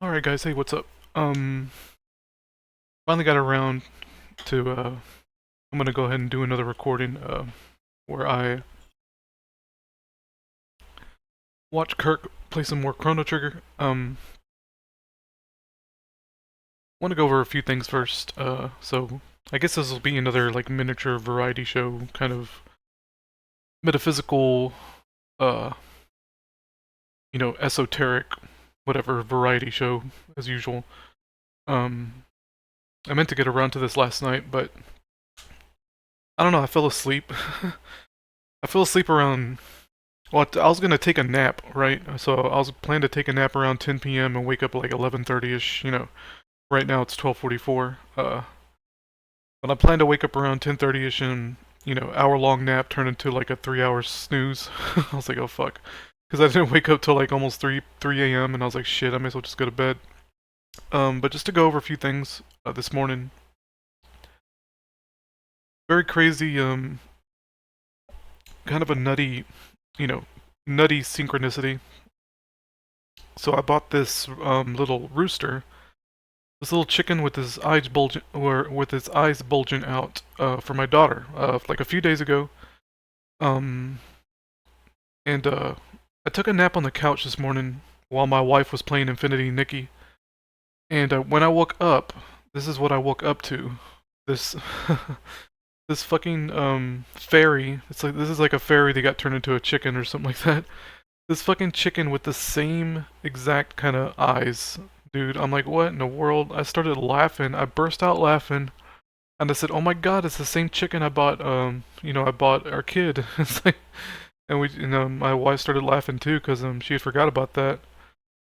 Alright guys, hey, what's up? Finally got around to, I'm gonna go ahead and do another recording, where I watch Kirk play some more Chrono Trigger. Want to go over a few things first, so I guess this will be another, like, miniature variety show, kind of metaphysical, uh, esoteric, whatever, variety show, as usual. I meant to get around to this last night, but I don't know, I fell asleep. I fell asleep around. Well, I was gonna take a nap, right? So I was planning to take a nap around 10 p.m. and wake up at like 11:30ish. Right now it's 12:44. But I planned to wake up around 10:30ish and hour-long nap turned into like a 3-hour snooze. I was like, oh fuck, because I didn't wake up till like almost 3 a.m. and I was like, shit, I may as well just go to bed. But just to go over a few things this morning. Very crazy. Kind of a nutty, nutty synchronicity. So I bought this little rooster, this little chicken with his eyes bulging, or with his eyes bulging out, for my daughter, like a few days ago. Um, and I took a nap on the couch this morning while my wife was playing Infinity Nikki. And when I woke up, this is what I woke up to. This this fucking fairy. It's like this is like a fairy that got turned into a chicken or something like that. This fucking chicken with the same exact kind of eyes. Dude, I'm like, what in the world? I started laughing. I burst out laughing. And I said, oh my god, it's the same chicken I bought, I bought our kid. It's like, and my wife started laughing too, because, she had forgot about that.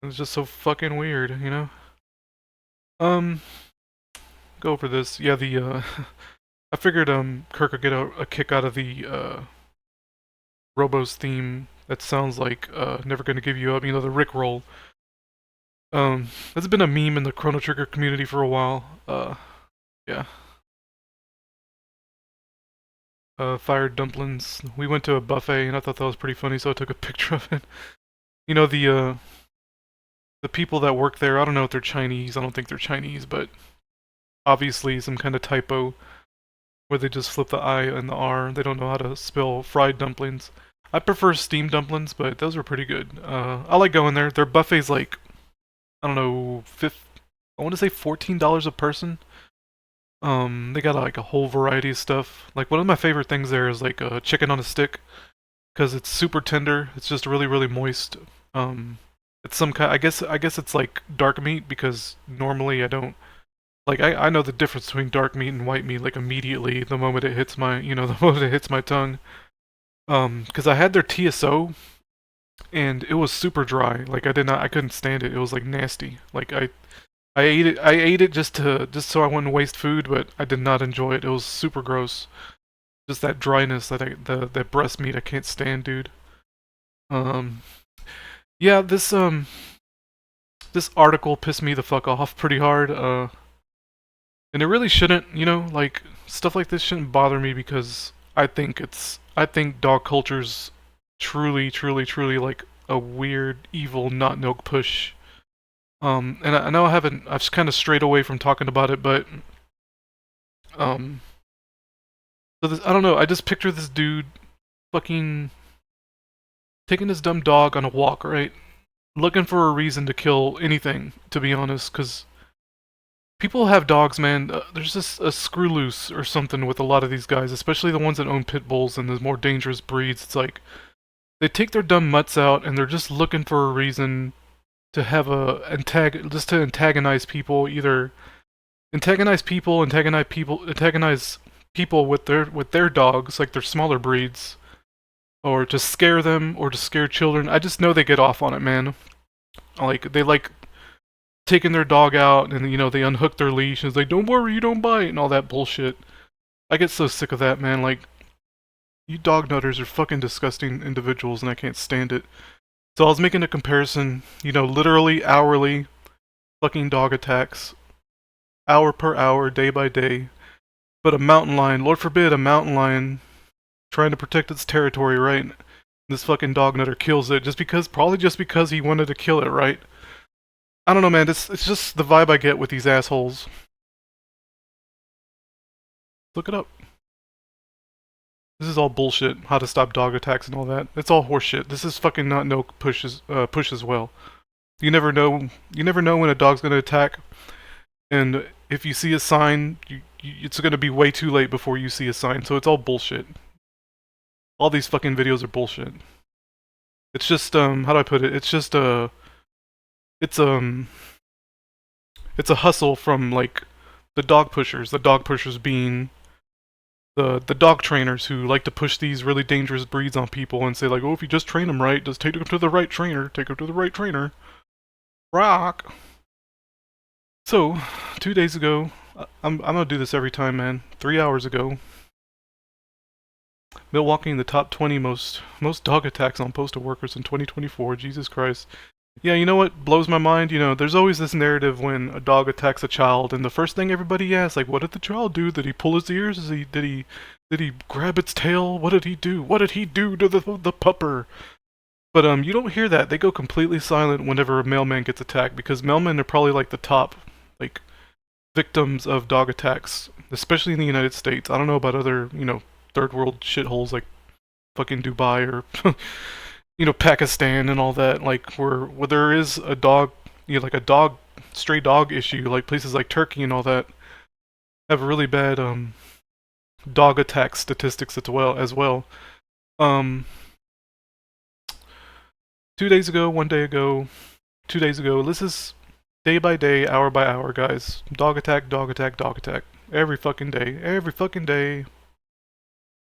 It was just so fucking weird. Um, go over this. Yeah, I figured, Kirk would get a kick out of the, Robo's theme. That sounds like, Never Gonna Give You Up, the Rickroll. That's been a meme in the Chrono Trigger community for a while. Yeah. Fired dumplings. We went to a buffet and I thought that was pretty funny, so I took a picture of it. You know, the people that work there, I don't know if they're Chinese, I don't think they're Chinese, but obviously some kind of typo where they just flip the I and the R. They don't know how to spell fried dumplings. I prefer steamed dumplings, but those are pretty good. I like going there. Their buffet's like, I don't know, I want to say $14 a person. They got like a whole variety of stuff. Like one of my favorite things there is like a chicken on a stick, because it's super tender. It's just really, really moist. It's some kind. I guess it's like dark meat, because normally I don't like. I know the difference between dark meat and white meat like immediately the moment it hits my the moment it hits my tongue. Because I had their TSO and it was super dry. Like I couldn't stand it. It was like nasty. Like I ate it. I ate it just so I wouldn't waste food, but I did not enjoy it. It was super gross. Just that dryness, that breast meat, I can't stand, dude. Um, yeah, this article pissed me the fuck off pretty hard. And it really shouldn't, like stuff like this shouldn't bother me, because I think dog culture's truly, truly, truly like a weird, evil, not milk push. And I know I've kind of strayed away from talking about it, but um, so I don't know. I just picture this dude fucking taking his dumb dog on a walk, right? Looking for a reason to kill anything, to be honest, because people have dogs, man. There's just a screw loose or something with a lot of these guys, especially the ones that own pit bulls and the more dangerous breeds. It's like they take their dumb mutts out and they're just looking for a reason to have just to antagonize people, either antagonize people with their dogs, like their smaller breeds, or to scare them, or to scare children. I just know they get off on it, man. Like they like taking their dog out, and they unhook their leash and it's like, don't worry, you don't bite, and all that bullshit. I get so sick of that, man. Like, you dog nutters are fucking disgusting individuals and I can't stand it. So I was making a comparison, literally hourly fucking dog attacks, hour per hour, day by day. But a mountain lion, Lord forbid, a mountain lion trying to protect its territory, right? This fucking dog nutter kills it probably just because he wanted to kill it, right? I don't know, man. It's just the vibe I get with these assholes. Look it up. This is all bullshit. How to stop dog attacks and all that. It's all horseshit. This is fucking not no push as well. You never know. You never know when a dog's gonna attack, and if you see a sign, it's gonna be way too late before you see a sign. So it's all bullshit. All these fucking videos are bullshit. It's just how do I put it? It's just it's it's a hustle from like the dog pushers. The dog pushers being the dog trainers who like to push these really dangerous breeds on people and say like, oh, if you just train them right, just take them to the right trainer, take them to the right trainer. Rock. So, 2 days ago, I'm gonna do this every time, man. 3 hours ago, Milwaukee in the top 20 most dog attacks on postal workers in 2024. Jesus Christ. Yeah, you know what blows my mind? You know, there's always this narrative when a dog attacks a child, and the first thing everybody asks, like, what did the child do? Did he pull his ears? Did he grab its tail? What did he do? What did he do to the pupper? But you don't hear that. They go completely silent whenever a mailman gets attacked because mailmen are probably like the top like victims of dog attacks, especially in the United States. I don't know about other, third world shitholes like fucking Dubai or Pakistan and all that, like where there is a dog, like a dog stray dog issue, like places like Turkey and all that have really bad dog attack statistics as well. Um 2 days ago, one day ago, 2 days ago, this is day by day, hour by hour, guys. Dog attack, dog attack, dog attack. Every fucking day. Every fucking day.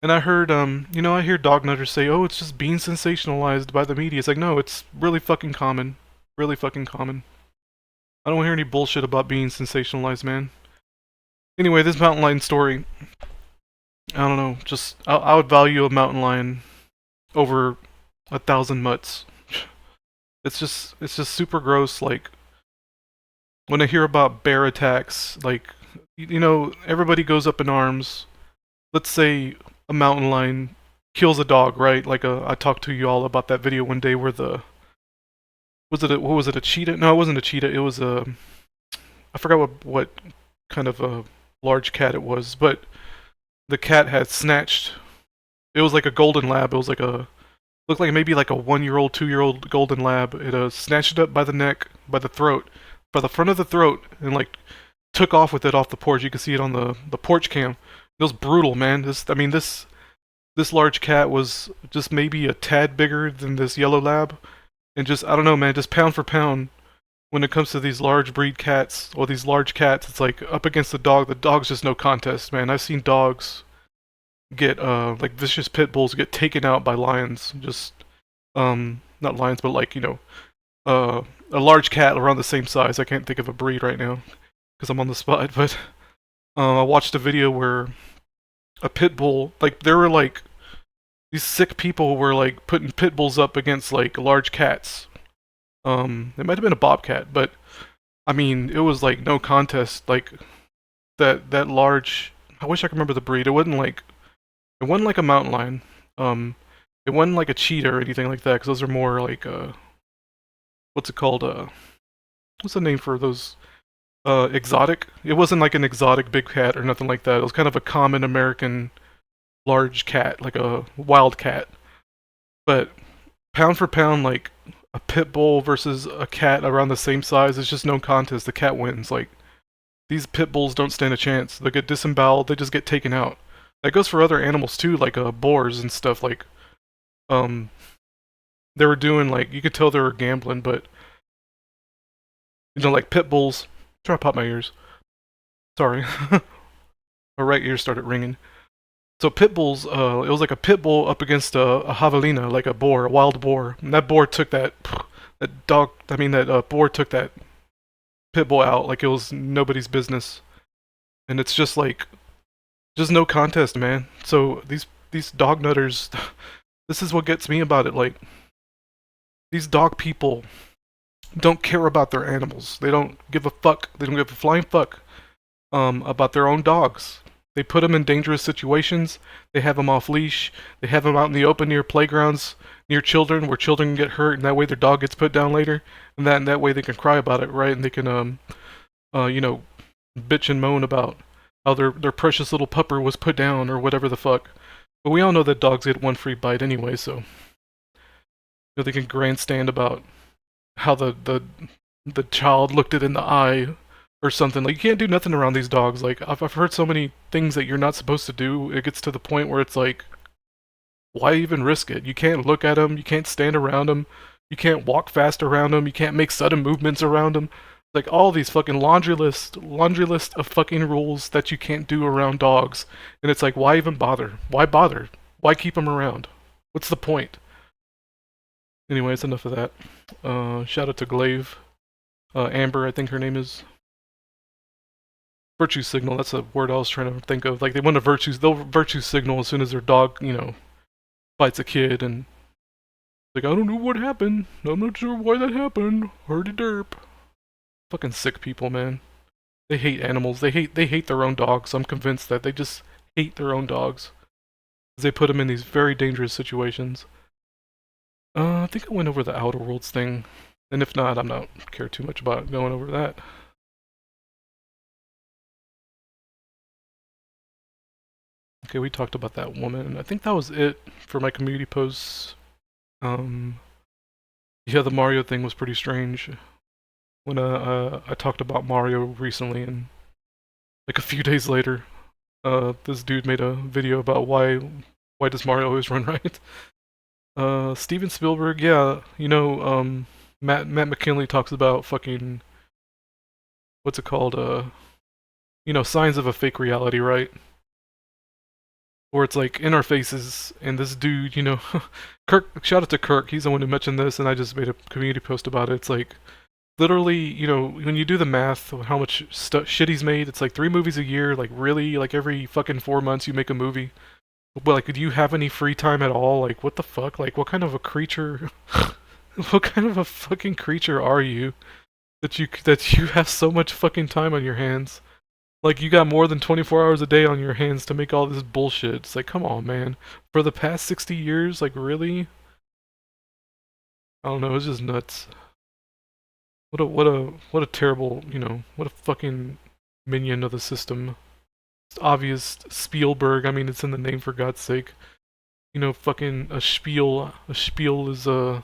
And I heard, I hear dog nutters say, oh, it's just being sensationalized by the media. It's like, no, it's really fucking common. Really fucking common. I don't hear any bullshit about being sensationalized, man. Anyway, this mountain lion story, I don't know, just, I would value a mountain lion over 1,000 mutts. It's just super gross, like, when I hear about bear attacks, like, everybody goes up in arms. Let's say a mountain lion kills a dog, right? Like I talked to you all about that video one day where what was it, a cheetah? No, it wasn't a cheetah. It was I forgot what kind of a large cat it was, but the cat had snatched. It was like a golden lab. It was like looked like maybe like a 1-year old, 2-year old golden lab. It snatched it up by the neck, by the throat, by the front of the throat, and like took off with it off the porch. You can see it on the porch cam. It was brutal, man. This large cat was just maybe a tad bigger than this yellow lab, and just I don't know, man. Just pound for pound, when it comes to these large breed cats or these large cats, it's like up against the dog. The dog's just no contest, man. I've seen dogs get like vicious pit bulls get taken out by lions. Just not lions, but like a large cat around the same size. I can't think of a breed right now because I'm on the spot, but I watched a video where a pit bull, like there were like these sick people were like putting pit bulls up against like large cats. It might have been a bobcat, but I mean it was like no contest. Like that large. I wish I could remember the breed. It wasn't like a mountain lion. It wasn't like a cheetah or anything like that, because those are more like what's it called? What's the name for those? Exotic. It wasn't like an exotic big cat or nothing like that. It was kind of a common American large cat, like a wild cat. But pound for pound, like a pit bull versus a cat around the same size, it's just no contest. The cat wins. Like these pit bulls don't stand a chance. They get disemboweled. They just get taken out. That goes for other animals too, like boars and stuff. Like they were doing like you could tell they were gambling, but like pit bulls. Try to pop my ears. Sorry. My right ear started ringing. So pit bulls, it was like a pit bull up against a javelina, like a boar, a wild boar. And that boar took that boar took that pit bull out like it was nobody's business. And it's just like, just no contest, man. So these dog nutters, this is what gets me about it. Like, these dog people don't care about their animals. They don't give a fuck. They don't give a flying fuck about their own dogs. They put them in dangerous situations. They have them off leash. They have them out in the open near playgrounds, near children, where children get hurt, and that way their dog gets put down later, and that way they can cry about it, right? And they can you know, bitch and moan about how their precious little pupper was put down or whatever the fuck. But we all know that dogs get one free bite anyway, so they can grandstand about how the child looked it in the eye or something. Like, you can't do nothing around these dogs. Like, I've heard so many things that you're not supposed to do. It gets to the point where it's like, why even risk it? You can't look at them. You can't stand around them. You can't walk fast around them. You can't make sudden movements around them. Like, all these fucking laundry list of fucking rules that you can't do around dogs. And it's like, why even bother? Why bother? Why keep them around? What's the point? Anyways, enough of that. Shout out to Glaive. Amber, I think her name is. Virtue signal, that's a word I was trying to think of. Like, they'll virtue signal as soon as their dog, bites a kid, and like, I don't know what happened. I'm not sure why that happened. Hardy derp. Fucking sick people, man. They hate animals. They hate their own dogs. I'm convinced that they just hate their own dogs. They put them in these very dangerous situations. I think I went over the Outer Worlds thing. And if not, I'm not care too much about going over that. Okay, we talked about that woman. I think that was it for my community posts. Yeah, the Mario thing was pretty strange. When I talked about Mario recently, and like a few days later, this dude made a video about why does Mario always run right? Steven Spielberg, yeah, Matt McKinley talks about fucking what's it called? Signs of a fake reality, right? Where it's like in our faces, and this dude, Kirk. Shout out to Kirk. He's the one who mentioned this, and I just made a community post about it. It's like literally, when you do the math of how much shit he's made, it's like 3 movies a year. Like really, like every fucking 4 months you make a movie. But like, do you have any free time at all? Like, what the fuck? Like, what kind of a creature? What kind of a fucking creature are you that you have so much fucking time on your hands? Like, you got more than 24 hours a day on your hands to make all this bullshit. It's like, come on, man. For the past 60 years, like, really? I don't know, it's just nuts. What a terrible, what a fucking minion of the system. It's obvious Spielberg, I mean, it's in the name for God's sake. Fucking a spiel is what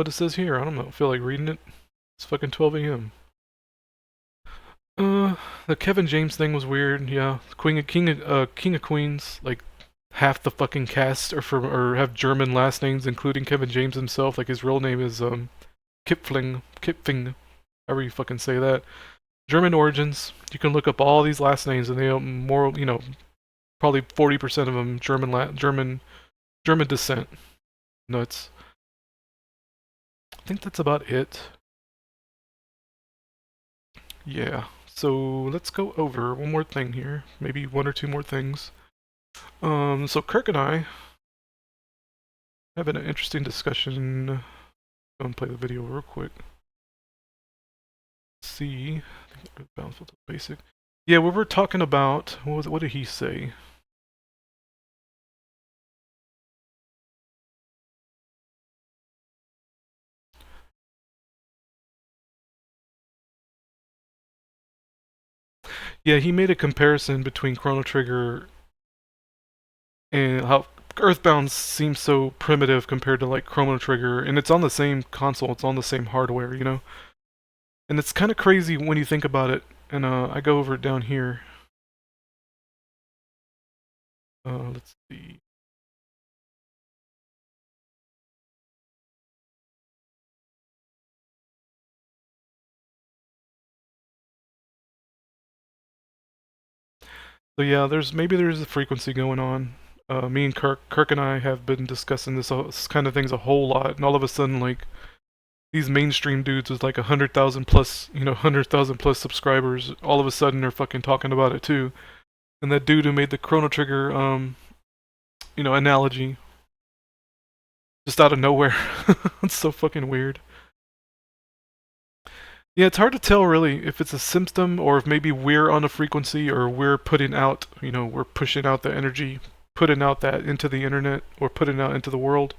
it says here. I don't know, I feel like reading it. It's fucking 12 a.m. The Kevin James thing was weird. Yeah, King of Queens. Like half the fucking cast or have German last names, including Kevin James himself. Like his real name is Kipfing, however you fucking say that. German origins. You can look up all these last names, and they are more, probably 40% of them German descent. Nuts. I think that's about it. Yeah. So let's go over one more thing here. Maybe 1 or 2 more things. So Kirk and I having an interesting discussion. Go and play the video real quick. Let's see. I think balance filter basic. Yeah, we were talking about what did he say? Yeah, he made a comparison between Chrono Trigger and how Earthbound seems so primitive compared to like Chrono Trigger, and it's on the same console, it's on the same hardware, And it's kind of crazy when you think about it. And I go over it down here. Let's see. So yeah, there's a frequency going on. Me and Kirk and I have been discussing this kind of things a whole lot, and all of a sudden, like these mainstream dudes with like 100,000 plus, 100,000 plus subscribers, all of a sudden are fucking talking about it too. And that dude who made the Chrono Trigger, analogy, just out of nowhere, it's so fucking weird. Yeah, it's hard to tell really if it's a symptom or if maybe we're on a frequency or we're putting out, we're pushing out the energy, putting out that into the internet or putting out into the world,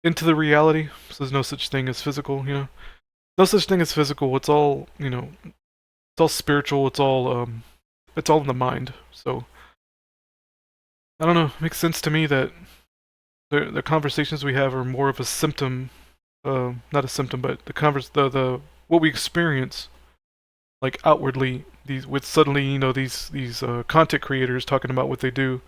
into the reality. So there's no such thing as physical. No such thing as physical. It's all, it's all spiritual. It's all in the mind. So I don't know. It makes sense to me that the conversations we have are more of a symptom, not a symptom, but the what we experience like outwardly these with suddenly these content creators talking about what they do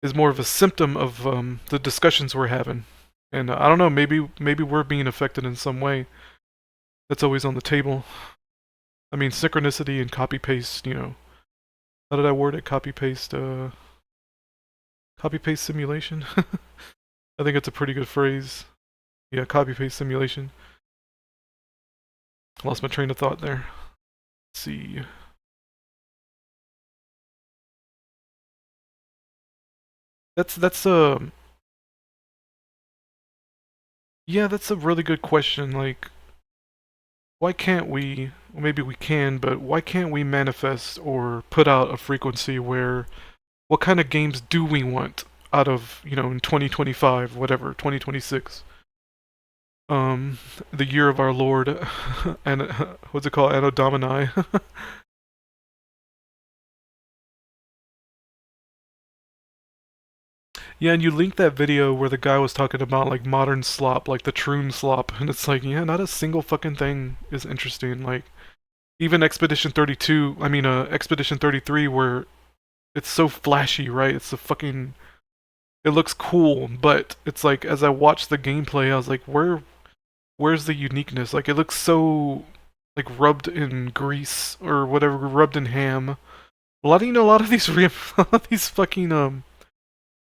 is more of a symptom of the discussions we're having. And I don't know, maybe we're being affected in some way. That's always on the table. I mean, synchronicity and copy paste. How did I word it? Copy paste simulation. I think it's a pretty good phrase. Yeah, copy paste simulation. Lost my train of thought there. Let's see. That's yeah, that's a really good question. Like, why can't we, well, maybe we can, but why can't we manifest or put out a frequency where what kind of games do we want out of, in 2025, whatever, 2026? The year of our Lord, and what's it called? Anno Domini. Yeah, and you link that video where the guy was talking about like modern slop, like the Troon slop, and it's like, yeah, not a single fucking thing is interesting. Like even Expedition 32, I mean, Expedition 33, where it's so flashy, right? It's a fucking, it looks cool, but it's like as I watched the gameplay, I was like, where's the uniqueness? Like it looks so like rubbed in grease or whatever, rubbed in ham. A lot of these a lot of these fucking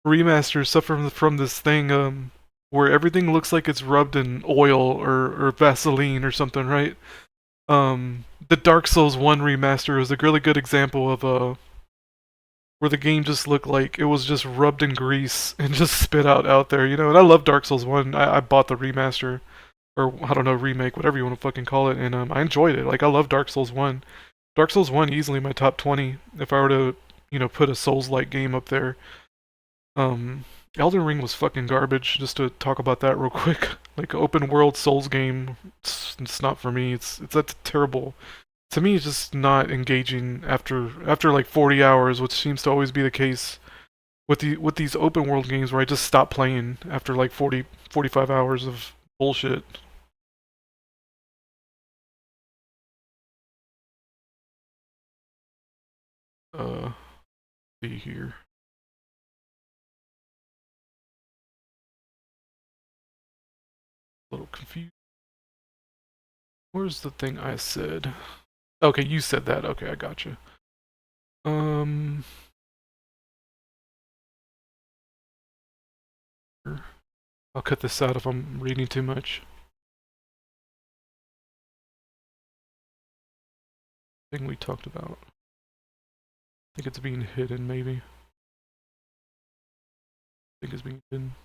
remasters suffer from this thing where everything looks like it's rubbed in oil or Vaseline or something, right? The Dark Souls 1 remaster is a really good example of where the game just looked like it was just rubbed in grease and just spit out there. And I love Dark Souls 1. I bought the remaster or I don't know, remake, whatever you want to fucking call it, and I enjoyed it. Like I love Dark Souls 1. Dark Souls 1 easily my top 20 if I were to, put a Souls-like game up there. Um, Elden Ring was fucking garbage. Just to talk about that real quick, like open world Souls game, it's not for me. It's that's terrible. To me, it's just not engaging after like 40 hours, which seems to always be the case with these open world games where I just stop playing after like 45 hours of bullshit. See here, a little confused. Where's the thing I said? Okay, you said that. Okay, I gotcha. Um, I'll cut this out if I'm reading too much. Thing we talked about. I think it's being hidden, maybe. I think it's being hidden.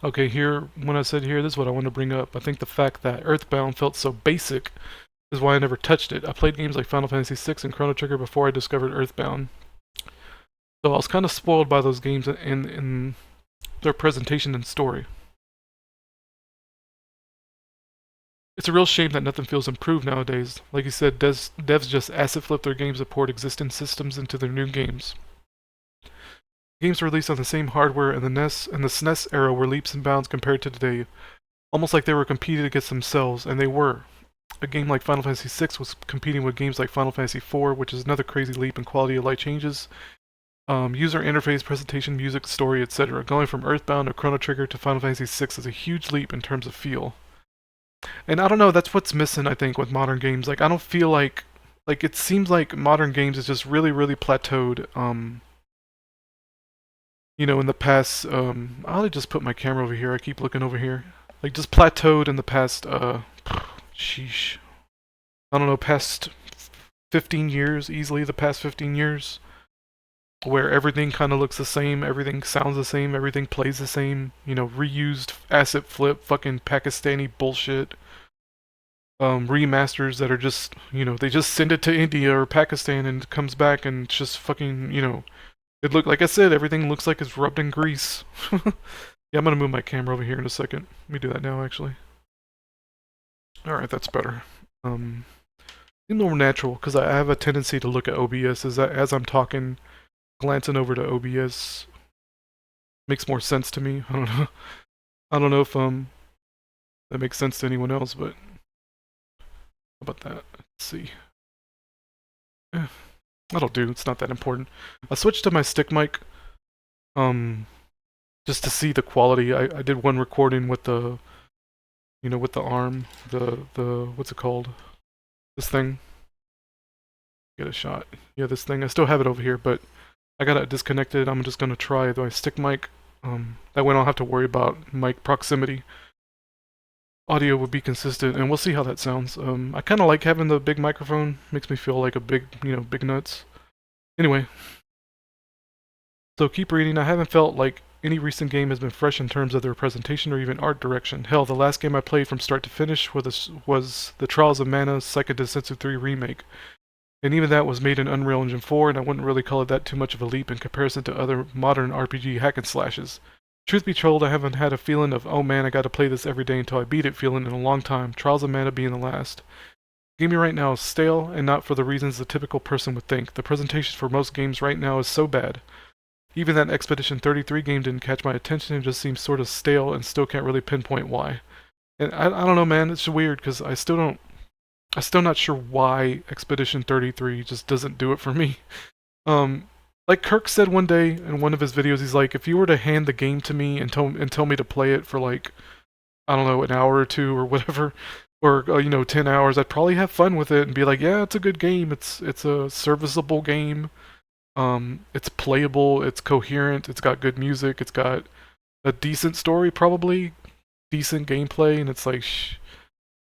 Okay, here, when I said here, this is what I want to bring up. I think the fact that Earthbound felt so basic is why I never touched it. I played games like Final Fantasy VI and Chrono Trigger before I discovered Earthbound. So I was kind of spoiled by those games in their presentation and story. It's a real shame that nothing feels improved nowadays. Like you said, devs just asset flip their games to port existing systems into their new games. Games released on the same hardware in the NES and the SNES era were leaps and bounds compared to today, almost like they were competing against themselves, and they were. A game like Final Fantasy VI was competing with games like Final Fantasy IV, which is another crazy leap in quality of life changes, user interface, presentation, music, story, etc. Going from Earthbound or Chrono Trigger to Final Fantasy VI is a huge leap in terms of feel. And I don't know, that's what's missing, I think, with modern games. Like, I don't feel like it seems like modern games is just really, really plateaued. In the past, I'll just put my camera over here. I keep looking over here. Like, just plateaued in the past, sheesh. I don't know, past 15 years, easily the past 15 years, where everything kind of looks the same, everything sounds the same, everything plays the same, you know, reused asset flip, fucking Pakistani bullshit, remasters that are just, you know, they just send it to India or Pakistan and it comes back and it's just fucking, you know, it look like I said, everything looks like it's rubbed in grease. Yeah, I'm gonna move my camera over here in a second. Let me do that now, actually. Alright, that's better. More natural, because I have a tendency to look at OBS as I'm talking, glancing over to OBS makes more sense to me. I don't know. I don't know if that makes sense to anyone else, but how about that? Let's see. Eh, that'll do. It's not that important. I switched to my stick mic, just to see the quality. I did one recording with the, you know, with the arm, the what's it called? This thing. Get a shot. Yeah, this thing. I still have it over here, but I got it disconnected. I'm just gonna try my stick mic. That way I don't have to worry about mic proximity. Audio would be consistent, and we'll see how that sounds. I kind of like having the big microphone. Makes me feel like a big, you know, big nuts. Anyway, so keep reading. I haven't felt like any recent game has been fresh in terms of their presentation or even art direction. Hell, the last game I played from start to finish was the Trials of Mana Second Densetsu 3 remake. And even that was made in Unreal Engine 4, and I wouldn't really call it that too much of a leap in comparison to other modern RPG hack and slashes. Truth be told, I haven't had a feeling of, oh man, I gotta play this every day until I beat it feeling in a long time, Trials of Mana being the last. The game right now is stale, and not for the reasons the typical person would think. The presentation for most games right now is so bad. Even that Expedition 33 game didn't catch my attention and just seems sort of stale and still can't really pinpoint why. And I don't know, man, it's weird, because I'm still not sure why Expedition 33 just doesn't do it for me. Like Kirk said one day in one of his videos, he's like, if you were to hand the game to me and tell me to play it for like, I don't know, an hour or two or whatever, or you know, 10 hours, I'd probably have fun with it and be like, yeah, it's a good game. It's a serviceable game. It's playable. It's coherent. It's got good music. It's got a decent story, probably decent gameplay, and it's like,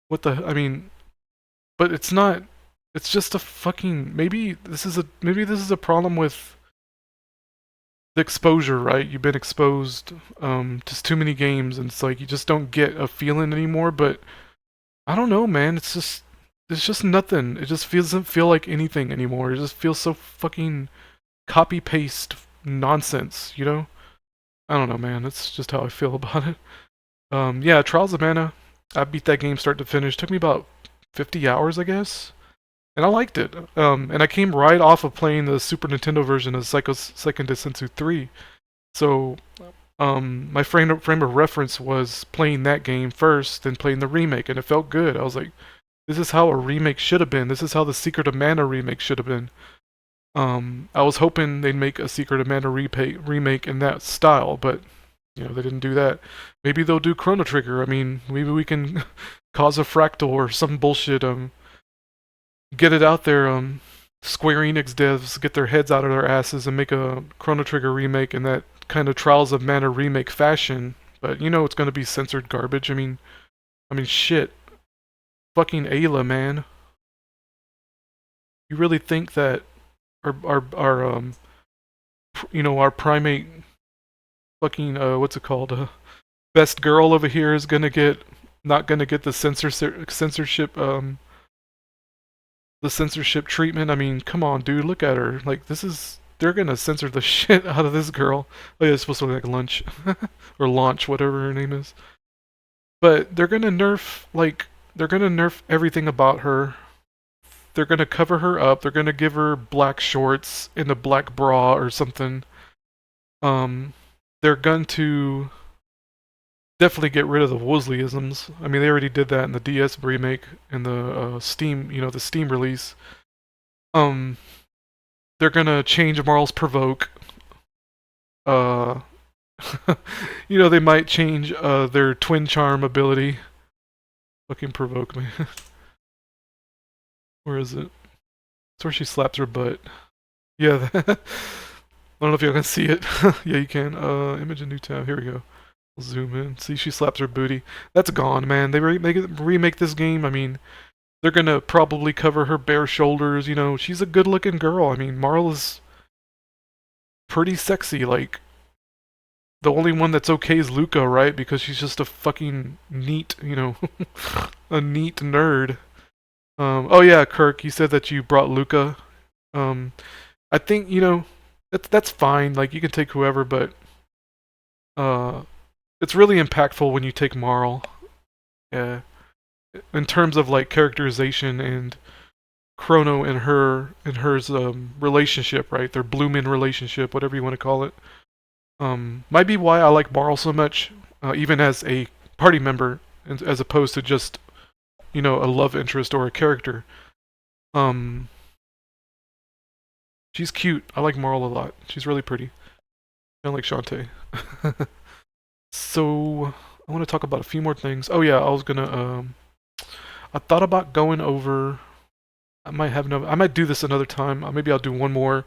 what the? I mean, but it's not. It's just a fucking. Maybe this is a problem with the exposure, right? You've been exposed to too many games, and it's like you just don't get a feeling anymore. But I don't know, man. It's just nothing. It just doesn't feel like anything anymore. It just feels so fucking copy paste nonsense, you know? I don't know, man. That's just how I feel about it. Yeah, Trials of Mana. I beat that game start to finish. Took me about 50 hours, I guess. And I liked it. And I came right off of playing the Super Nintendo version of Second Densetsu 3. So, my frame of reference was playing that game first, then playing the remake, and it felt good. I was like, this is how a remake should have been. This is how the Secret of Mana remake should have been. I was hoping they'd make a Secret of Mana remake in that style, but you know they didn't do that. Maybe they'll do Chrono Trigger. I mean, maybe we can cause a fractal or some bullshit. Get it out there. Square Enix devs get their heads out of their asses and make a Chrono Trigger remake in that kind of Trials of Mana remake fashion. But you know it's gonna be censored garbage. I mean, shit. Fucking Ayla, man. You really think that our you know, our primate fucking what's it called, best girl over here is not gonna get the censorship treatment? I mean, come on, dude, look at her. Like, they're gonna censor the shit out of this girl. Oh yeah, it's supposed to look like lunch or launch, whatever her name is. But they're gonna nerf everything about her. They're gonna cover her up. They're gonna give her black shorts and a black bra or something. They're going to definitely get rid of the Wosleyisms. I mean, they already did that in the DS remake and the Steam, you know, the Steam release. They're gonna change Marl's Provoke. You know, they might change their Twin Charm ability. Fucking Provoke me. Where is it? It's where she slaps her butt. Yeah, I don't know if y'all can see it. Yeah, you can. Image a new tab. Here we go. I'll zoom in. See, she slaps her booty. That's gone, man. They remake this game. I mean, They're gonna probably cover her bare shoulders. She's a good-looking girl. I mean, Marl is pretty sexy. Like, the only one that's okay is Luca, right? Because she's just a fucking neat, a neat nerd. Oh yeah, Kirk, you said that you brought Luca. Um, I think that's fine. Like, you can take whoever, but uh, it's really impactful when you take Marl. Yeah, in terms of like characterization and Chrono and her's relationship, right? Their Bloomin' relationship, whatever you want to call it. Might be why I like Marl so much, even as a party member, as opposed to just a love interest or a character. Um, she's cute. I like Marl a lot. She's really pretty. Kind of like Shantae. So I want to talk about a few more things. Oh yeah, I thought about going over. I might do this another time. Maybe I'll do one more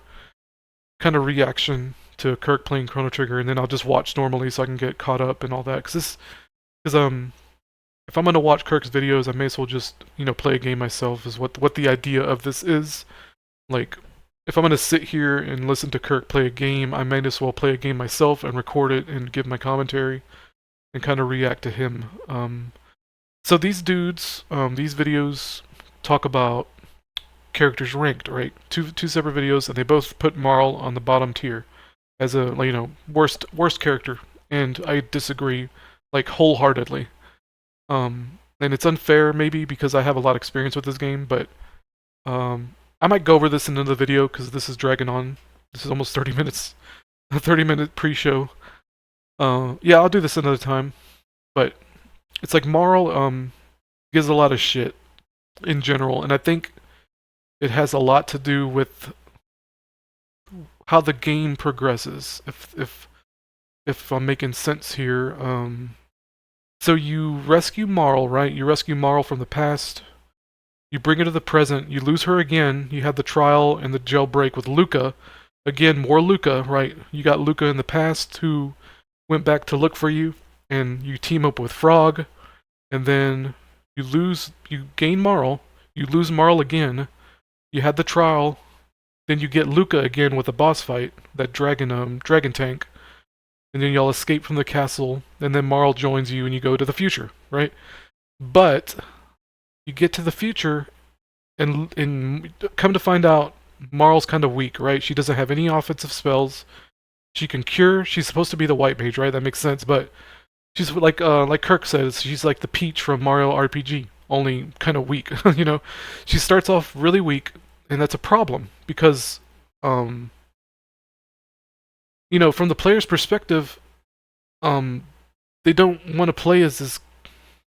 kind of reaction to Kirk playing Chrono Trigger, and then I'll just watch normally so I can get caught up and all that. Because if I'm gonna watch Kirk's videos, I may as well just play a game myself. Is what the idea of this is. Like, if I'm gonna sit here and listen to Kirk play a game, I might as well play a game myself and record it and give my commentary and kind of react to him. So these dudes, these videos talk about characters ranked, right? Two separate videos, and they both put Marl on the bottom tier as a worst character, and I disagree like wholeheartedly. And it's unfair maybe because I have a lot of experience with this game, but I might go over this in another video because this is dragging on. This is almost 30 minutes, a 30-minute pre-show. Yeah, I'll do this another time, but it's like Marl gives a lot of shit in general, and I think it has a lot to do with how the game progresses. If I'm making sense here, so you rescue Marl, right? You rescue Marl from the past. You bring her to the present. You lose her again. You have the trial and the jailbreak with Luca. Again, more Luca, right? You got Luca in the past who went back to look for you, and you team up with Frog, and then you gain Marl. You lose Marl again. You had the trial. Then you get Luca again with a boss fight, that dragon tank. And then y'all escape from the castle, and then Marl joins you and you go to the future, right? But you get to the future and come to find out Marl's kind of weak, right? She doesn't have any offensive spells. She can cure. She's supposed to be the white mage, right? That makes sense, but she's like Kirk says, she's like the Peach from Mario RPG, only kind of weak, She starts off really weak, and that's a problem because from the player's perspective, they don't want to play as this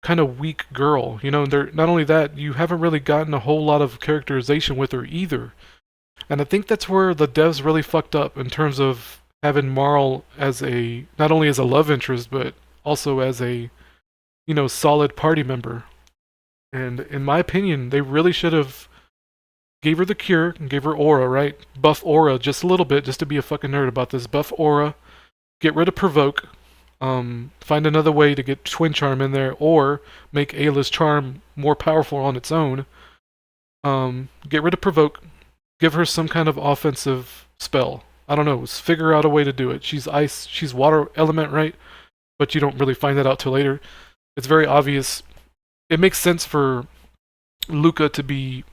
kind of weak girl. They're not only that, you haven't really gotten a whole lot of characterization with her either. And I think that's where the devs really fucked up in terms of having Marl as not only as a love interest, but also as a, solid party member. And in my opinion, they really should have gave her the cure and gave her aura, right? Buff aura just a little bit, just to be a fucking nerd about this. Buff aura, get rid of provoke, find another way to get twin charm in there, or make Ayla's charm more powerful on its own. Get rid of provoke, give her some kind of offensive spell. I don't know, figure out a way to do it. She's ice, she's water element, right? But you don't really find that out till later. It's very obvious. It makes sense for Luca to be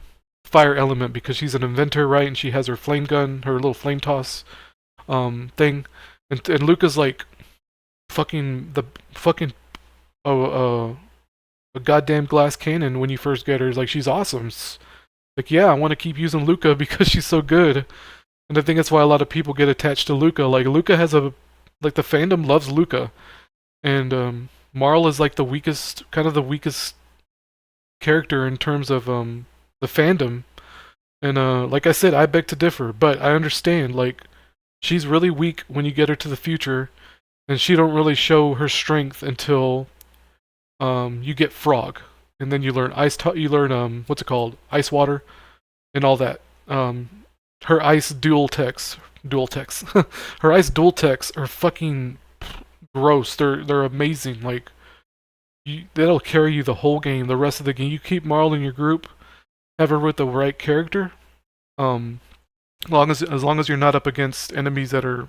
fire element because she's an inventor, right? And she has her flame gun, her little flame toss thing. And Luca's like the fucking a goddamn glass cannon when you first get her. It's like, she's awesome. It's like, yeah, I want to keep using Luca because she's so good. And I think that's why a lot of people get attached to Luca. Like, Luca has the fandom loves Luca. And Marl is like the weakest character in terms of the fandom. And like I said, I beg to differ, but I understand, like, she's really weak when you get her to the future, and she don't really show her strength until you get Frog, and then you learn what's it called, ice water, and all that. Her ice dual techs, her ice dual techs are fucking gross. They're amazing. Like, that'll carry you the whole game, the rest of the game. You keep Marl in your group, have her with the right character. Um, as long as you're not up against enemies that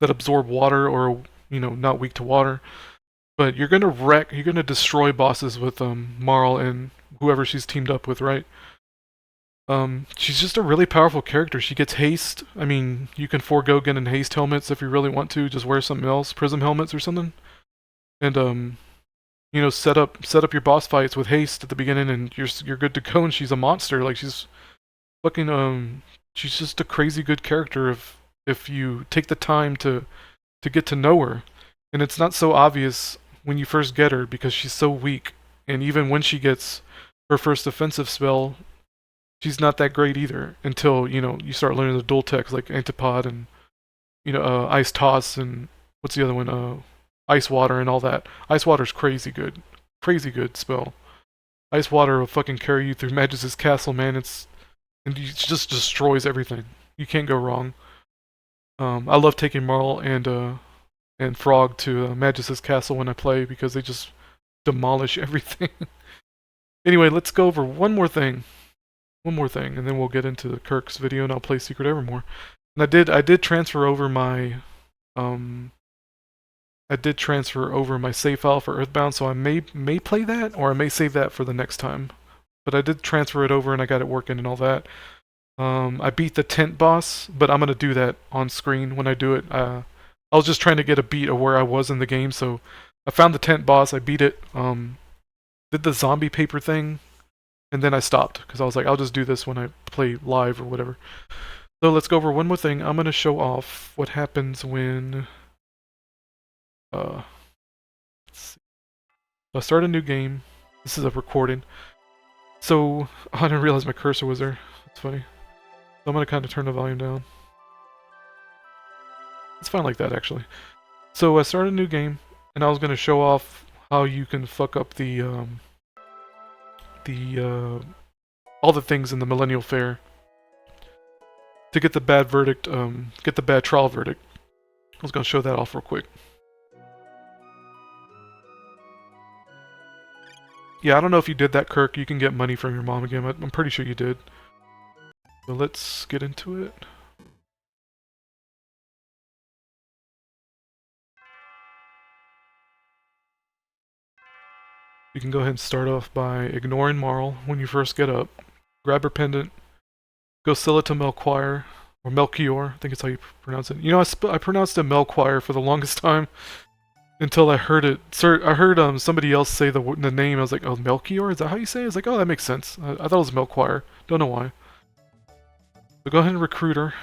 absorb water or not weak to water. But you're gonna destroy bosses with Marl and whoever she's teamed up with, right? She's just a really powerful character. She gets haste. I mean, you can forego getting haste helmets if you really want to. Just wear something else, prism helmets or something, and set up your boss fights with haste at the beginning, and you're good to go. And she's a monster. Like fucking she's just a crazy good character if you take the time to get to know her, and it's not so obvious when you first get her because she's so weak, and even when she gets her first offensive spell, she's not that great either until you start learning the dual techs like Antipod and Ice Toss and what's the other one? Ice Water and all that. Ice Water's crazy good spell. Ice Water will fucking carry you through Magus's castle, man. It just destroys everything. You can't go wrong. I love taking Marl and Frog to Magus's castle when I play because they just demolish everything. Anyway, let's go over one more thing, and then we'll get into Kirk's video, and I'll play Secret Evermore. And I did transfer over my save file for Earthbound, so I may play that, or I may save that for the next time. But I did transfer it over, and I got it working and all that. I beat the tent boss, but I'm gonna do that on screen when I do it. I was just trying to get a beat of where I was in the game, so I found the tent boss, I beat it, did the zombie paper thing, and then I stopped, because I was like, I'll just do this when I play live or whatever. So let's go over one more thing. I'm going to show off what happens when... let's see. So I start a new game. This is a recording. So, I didn't realize my cursor was there. That's funny. So I'm going to kind of turn the volume down. It's fine like that, actually. So I started a new game, and I was going to show off how you can fuck up all the things in the Millennial Fair to get the bad verdict, get the bad trial verdict. I was going to show that off real quick. Yeah, I don't know if you did that, Kirk. You can get money from your mom again. I'm pretty sure you did. So let's get into it. You can go ahead and start off by ignoring Marl when you first get up. Grab her pendant. Go sell it to Melchior. Or Melchior, I think it's how you pronounce it. I pronounced it Melchior for the longest time until I heard it. I heard somebody else say the name. I was like, oh, Melchior? Is that how you say it? I was like, oh, that makes sense. I thought it was Melchior. Don't know why. So go ahead and recruit her.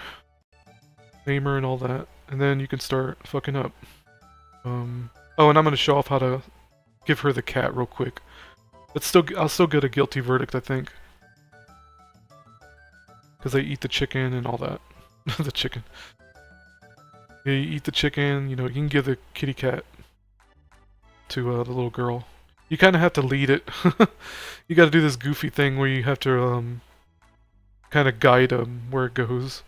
Name her and all that. And then you can start fucking up. Oh, and I'm going to show off how to give her the cat real quick. I'll still get a guilty verdict, I think. Because they eat the chicken and all that. The chicken. Yeah, you eat the chicken, you can give the kitty cat to the little girl. You kind of have to lead it. You got to do this goofy thing where you have to kind of guide where it goes.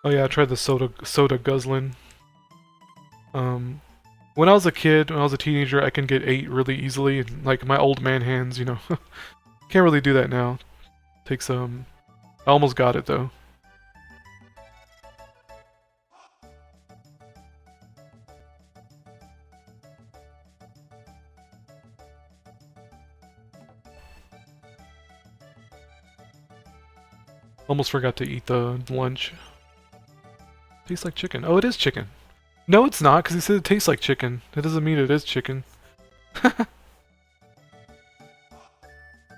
Oh yeah, I tried the soda guzzling. When I was a kid, when I was a teenager, I can get 8 really easily, and like my old man hands, can't really do that now. Takes I almost got it though. Almost forgot to eat the lunch. Tastes like chicken. Oh, it is chicken. No, it's not, because he said it tastes like chicken. That doesn't mean it is chicken.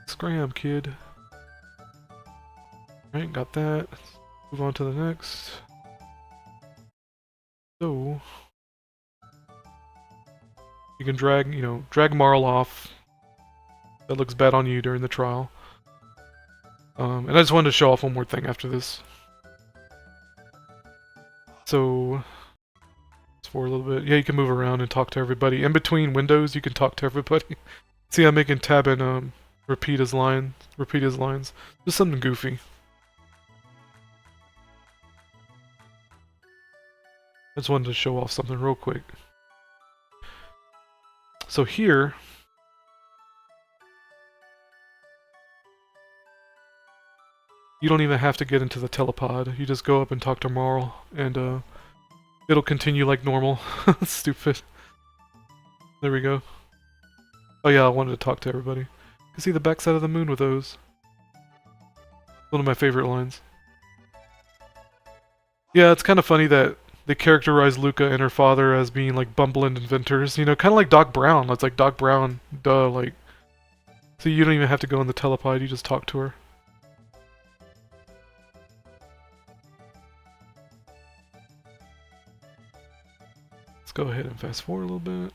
Scram, kid. Right, got that. Let's move on to the next. So... you can drag Marl off. That looks bad on you during the trial. And I just wanted to show off one more thing after this. So, for a little bit. Yeah, you can move around and talk to everybody. In between windows, you can talk to everybody. See, I'm making tab and repeat his lines. Repeat his lines. Just something goofy. I just wanted to show off something real quick. So here, you don't even have to get into the telepod. You just go up and talk to Marl, and it'll continue like normal. Stupid. There we go. Oh yeah, I wanted to talk to everybody. You can see the backside of the moon with those. One of my favorite lines. Yeah, it's kind of funny that they characterize Luca and her father as being like bumbling inventors. You know, kind of like Doc Brown. It's like Doc Brown, duh, like... So you don't even have to go in the telepod, you just talk to her. Let's go ahead and fast forward a little bit.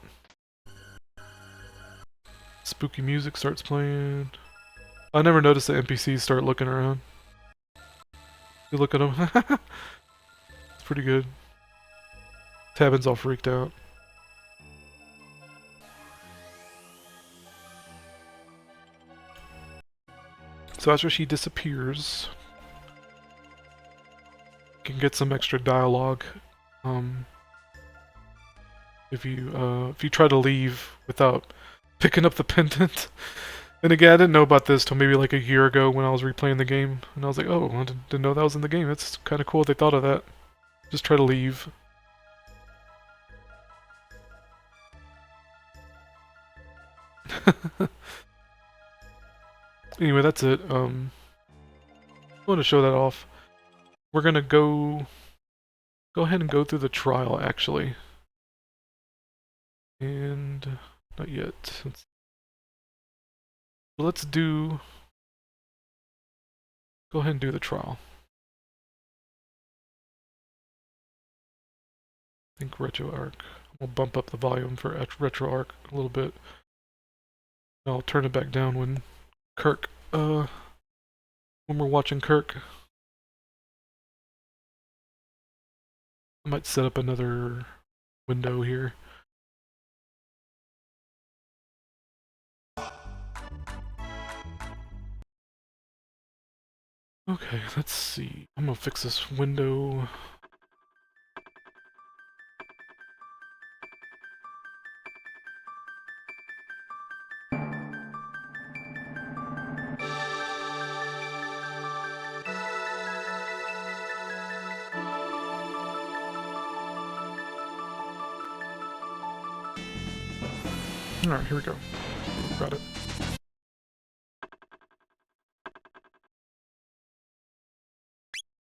Spooky music starts playing. I never noticed the NPCs start looking around. You look at them. It's pretty good. Tabin's all freaked out. So after she disappears, you can get some extra dialogue. If you try to leave without picking up the pendant. And again, I didn't know about this till maybe like a year ago when I was replaying the game, and I was like, oh, I didn't know that was in the game. It's kind of cool they thought of that. Just try to leave. Anyway, that's it. I want to show that off. We're gonna go ahead and go through the trial, actually. And not yet. Let's go ahead and do the trial. I think RetroArch. We'll bump up the volume for RetroArch a little bit. I'll turn it back down when Kirk, when we're watching Kirk. I might set up another window here. Okay, let's see. I'm gonna fix this window. Alright, here we go. Got it.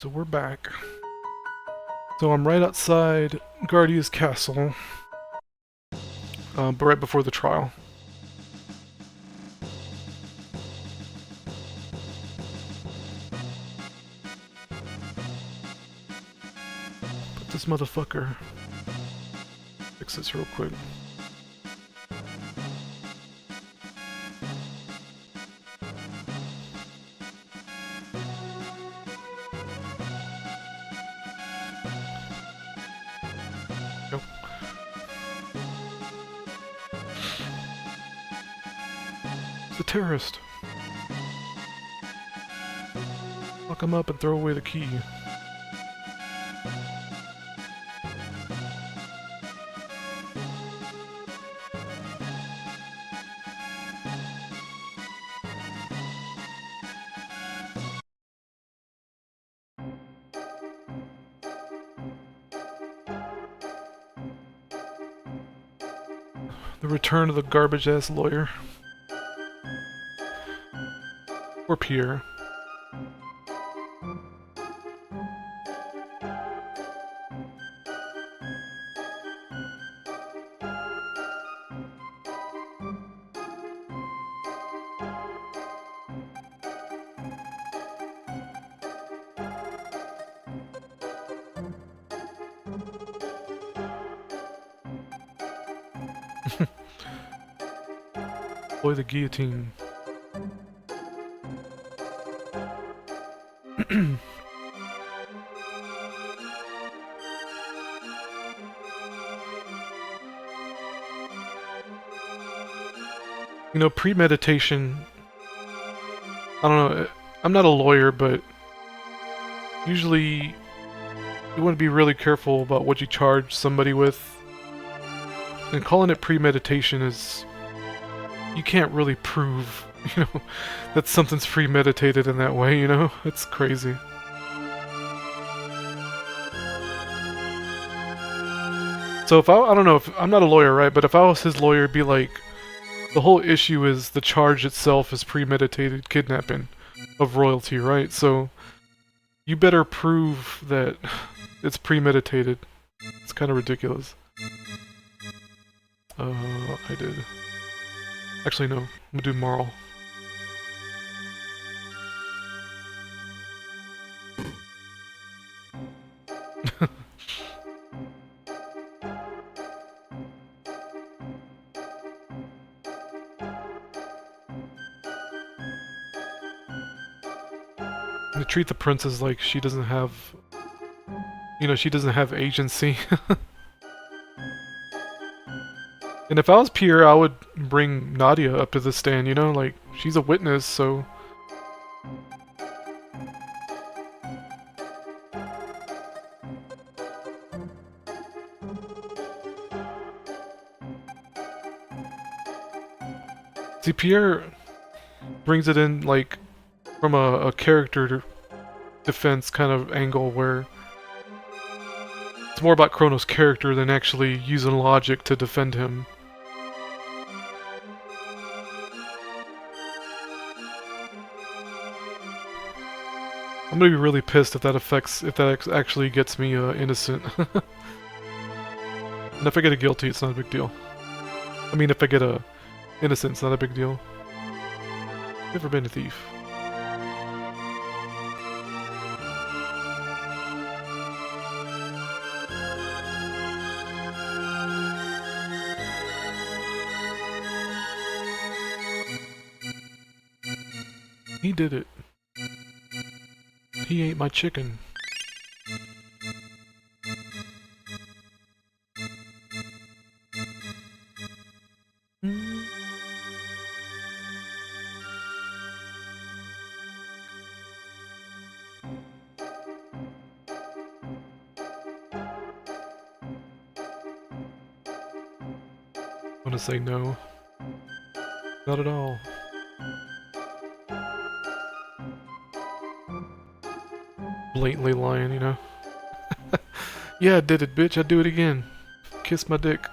So we're back. So I'm right outside Guardia's castle, but right before the trial. But this motherfucker... Fix this real quick. Nope. It's a terrorist. Lock him up and throw away the key. The return of the garbage-ass lawyer. Or Pierre. Boy, the guillotine. You know, premeditation, I don't know, I'm not a lawyer, but usually you want to be really careful about what you charge somebody with. And calling it premeditation is... you can't really prove, you know, that something's premeditated in that way, you know? It's crazy. So if I don't know, if I'm not a lawyer, right? But if I was his lawyer, it'd be like, the whole issue is the charge itself is premeditated kidnapping of royalty, right? So you better prove that it's premeditated. It's kind of ridiculous. I did. Actually, no. I'm gonna do moral. They treat the princess like she doesn't have... you know, she doesn't have agency. And if I was Pierre, I would bring Nadia up to the stand, you know? Like, she's a witness, so... See, Pierre brings it in, like, from a character defense kind of angle where it's more about Chrono's character than actually using logic to defend him. I'm gonna be really pissed if that actually gets me innocent. And if I get a guilty, it's not a big deal. I mean, if I get a innocent, it's not a big deal. Never been a thief. He did it. He ate my chicken. I'm gonna say no. Not at all. Blatantly lying, you know? Yeah, I did it, bitch. I'd do it again. Kiss my dick.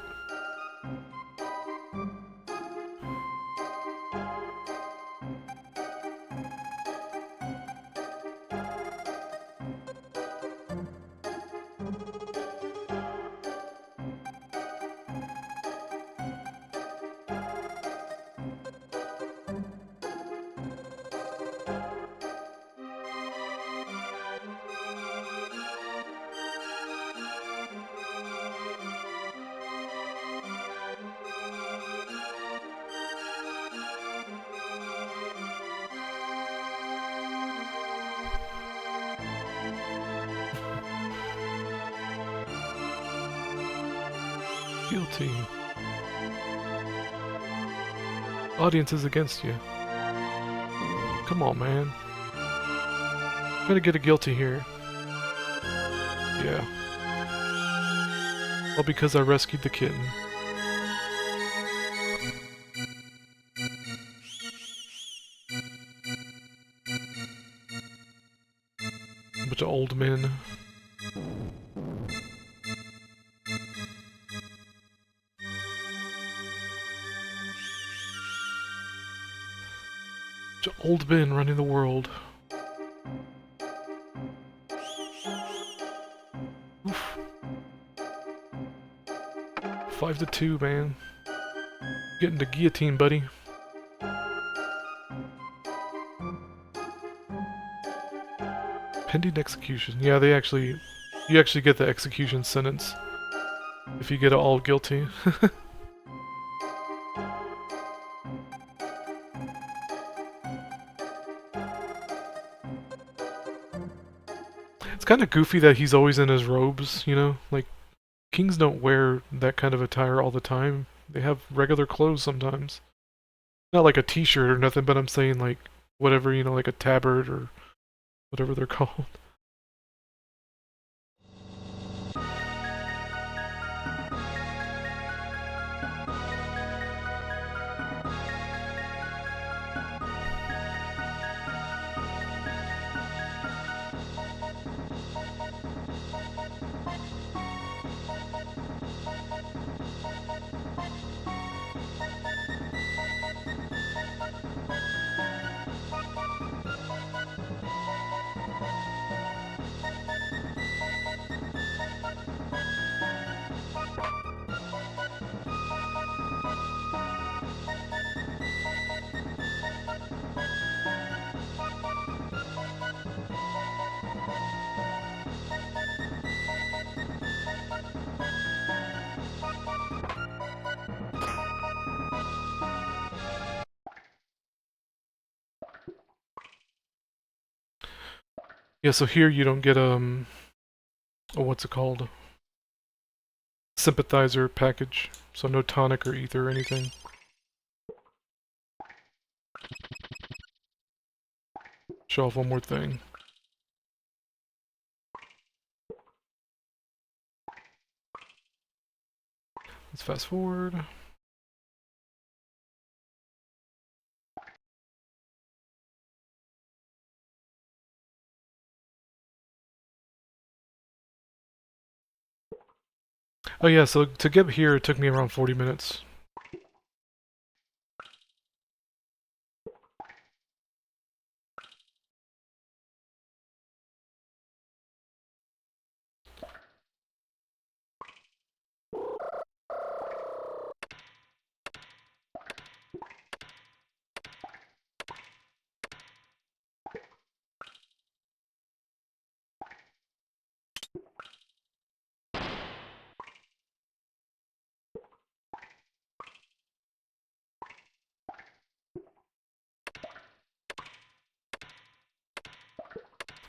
Guilty. Audience is against you. Come on, man. I'm gonna get a guilty here. Yeah. All because I rescued the kitten. A bunch of old men. Old men running the world. Oof. 5-2, man. Getting the guillotine, buddy. Pending execution. Yeah, you actually get the execution sentence if you get it all guilty. It's kind of goofy that he's always in his robes, you know? Like, kings don't wear that kind of attire all the time. They have regular clothes sometimes. Not like a t-shirt or nothing, but I'm saying like whatever, you know, like a tabard or whatever they're called. Yeah, so here you don't get oh, what's it called? Sympathizer package. So no tonic or ether or anything. Show off one more thing. Let's fast forward. Oh yeah, so to get here it took me around 40 minutes.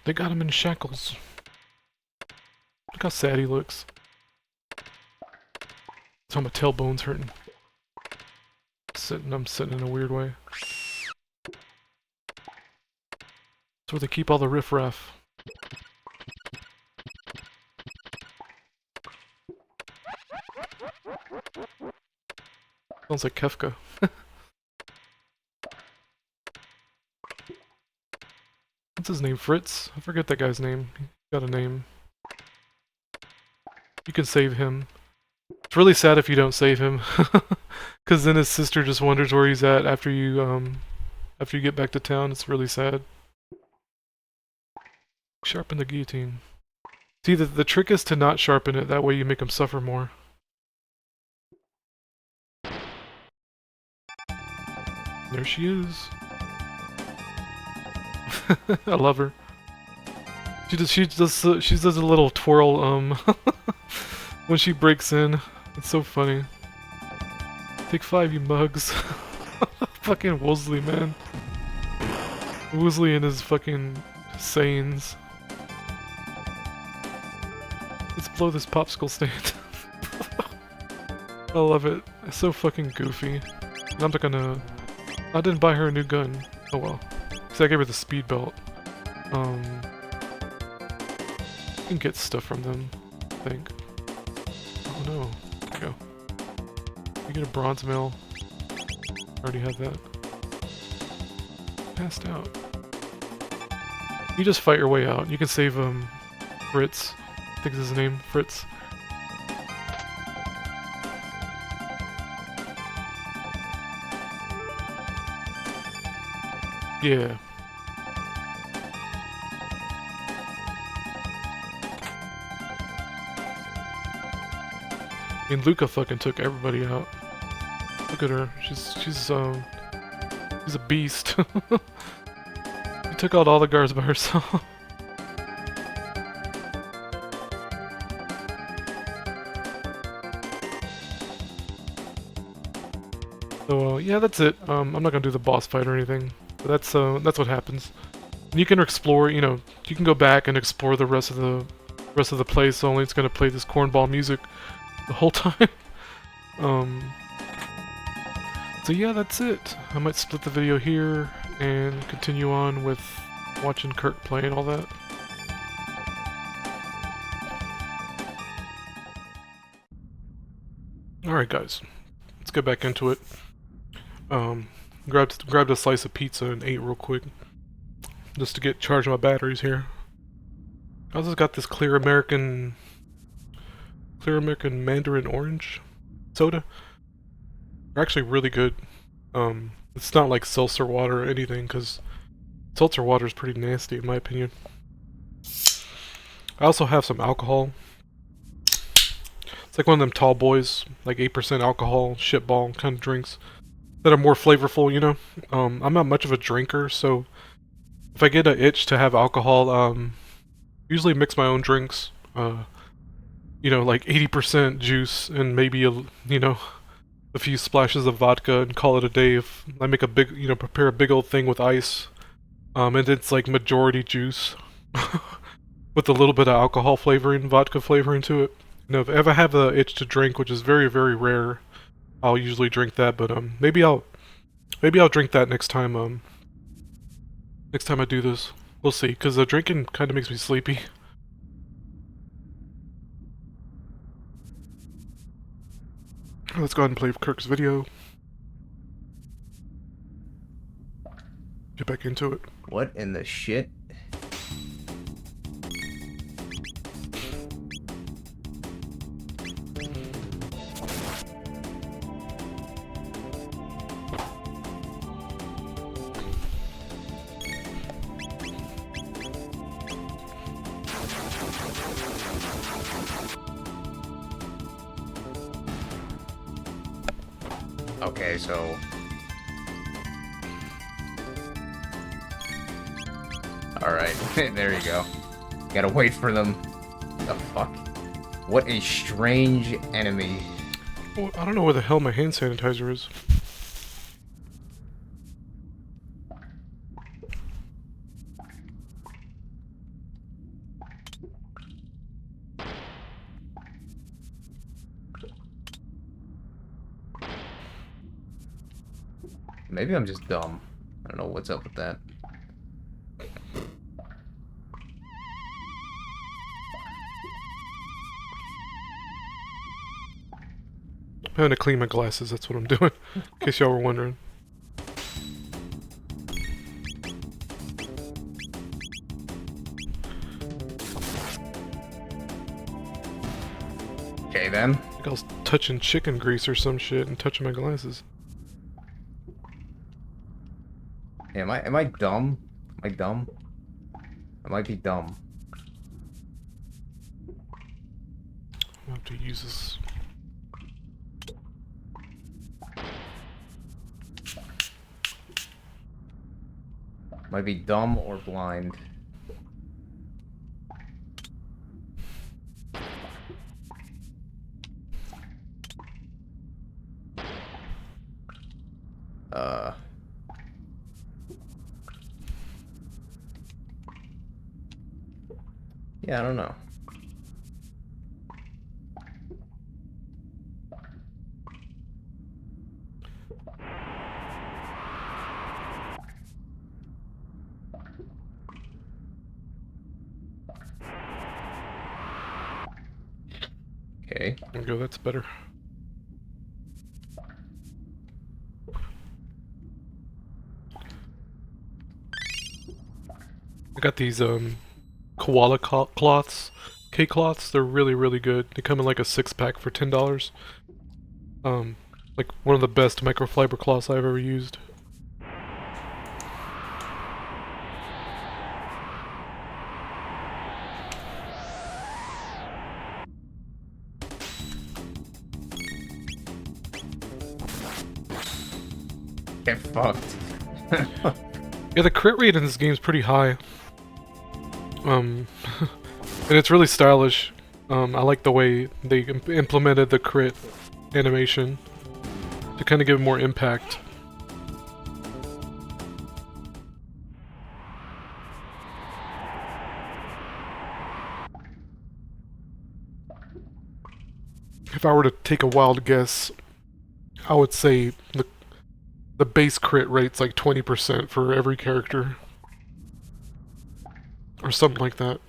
They got him in shackles. Look how sad he looks. So my tailbone's hurting. I'm sitting in a weird way. That's where they keep all the riffraff. Sounds like Kefka. What's his name? Fritz? I forget that guy's name. He got a name. You can save him. It's really sad if you don't save him. Cause then his sister just wonders where he's at after you get back to town. It's really sad. Sharpen the guillotine. See, the trick is to not sharpen it, that way you make him suffer more. There she is. I love her. She does a little twirl when she breaks in. It's so funny. Take 5, you mugs. Fucking Woosley, man. Woosley and his fucking sayings. Let's blow this popsicle stand. I love it. It's so fucking goofy. And I'm not gonna... I didn't buy her a new gun. Oh well. So I gave her the speed belt. You can get stuff from them, I think. Oh no. Go. You get a bronze mill. Already have that. Passed out. You just fight your way out. You can save Fritz. I think is his name, Fritz. Yeah. I mean, Luca fucking took everybody out. Look at her. She's a beast. She took out all the guards by herself. So yeah, that's it. I'm not gonna do the boss fight or anything, but that's what happens. And you can explore. You know, you can go back and explore the rest of the place. Only it's gonna play this cornball music the whole time. So yeah, that's it. I might split the video here and continue on with watching Kirk play and all that. Alright guys, let's get back into it. Grabbed a slice of pizza and ate real quick. Just to get charged my batteries here. I also got this clear American Mandarin orange soda. They're actually really good. It's not like seltzer water or anything, because seltzer water is pretty nasty in my opinion. I also have some alcohol. It's like one of them tall boys, like 8% alcohol, shitball kind of drinks that are more flavorful, you know? I'm not much of a drinker, so if I get an itch to have alcohol, usually mix my own drinks. You know, like 80% juice and maybe a few splashes of vodka and call it a day. If I make a big, prepare a big old thing with ice, and it's like majority juice with a little bit of alcohol flavoring, vodka flavoring to it. You know, if I ever have the itch to drink, which is very, very rare, I'll usually drink that. But maybe I'll drink that next time. Next time I do this, we'll see. Because the drinking kind of makes me sleepy. Let's go ahead and play Kirk's video. Get back into it. What in the shit? Okay, so... Alright, there you go. Gotta wait for them. The fuck? What a strange enemy. Well, I don't know where the hell my hand sanitizer is. Maybe I'm just dumb. I don't know what's up with that. I'm having to clean my glasses, that's what I'm doing. In case y'all were wondering. Okay then. I think I was touching chicken grease or some shit and touching my glasses. Hey, am I dumb? Am I dumb? I might be dumb. I'll have to use this. Might be dumb or blind. Yeah, I don't know. Okay. There we go, that's better. I got these koala cloths, K-cloths. They're really, really good. They come in like a 6-pack for $10. Like one of the best microfiber cloths I've ever used. Get fucked. Yeah, the crit rate in this game is pretty high. And it's really stylish. I like the way they implemented the crit animation to kind of give more impact. If I were to take a wild guess, I would say the base crit rate's like 20% for every character. Or something like that.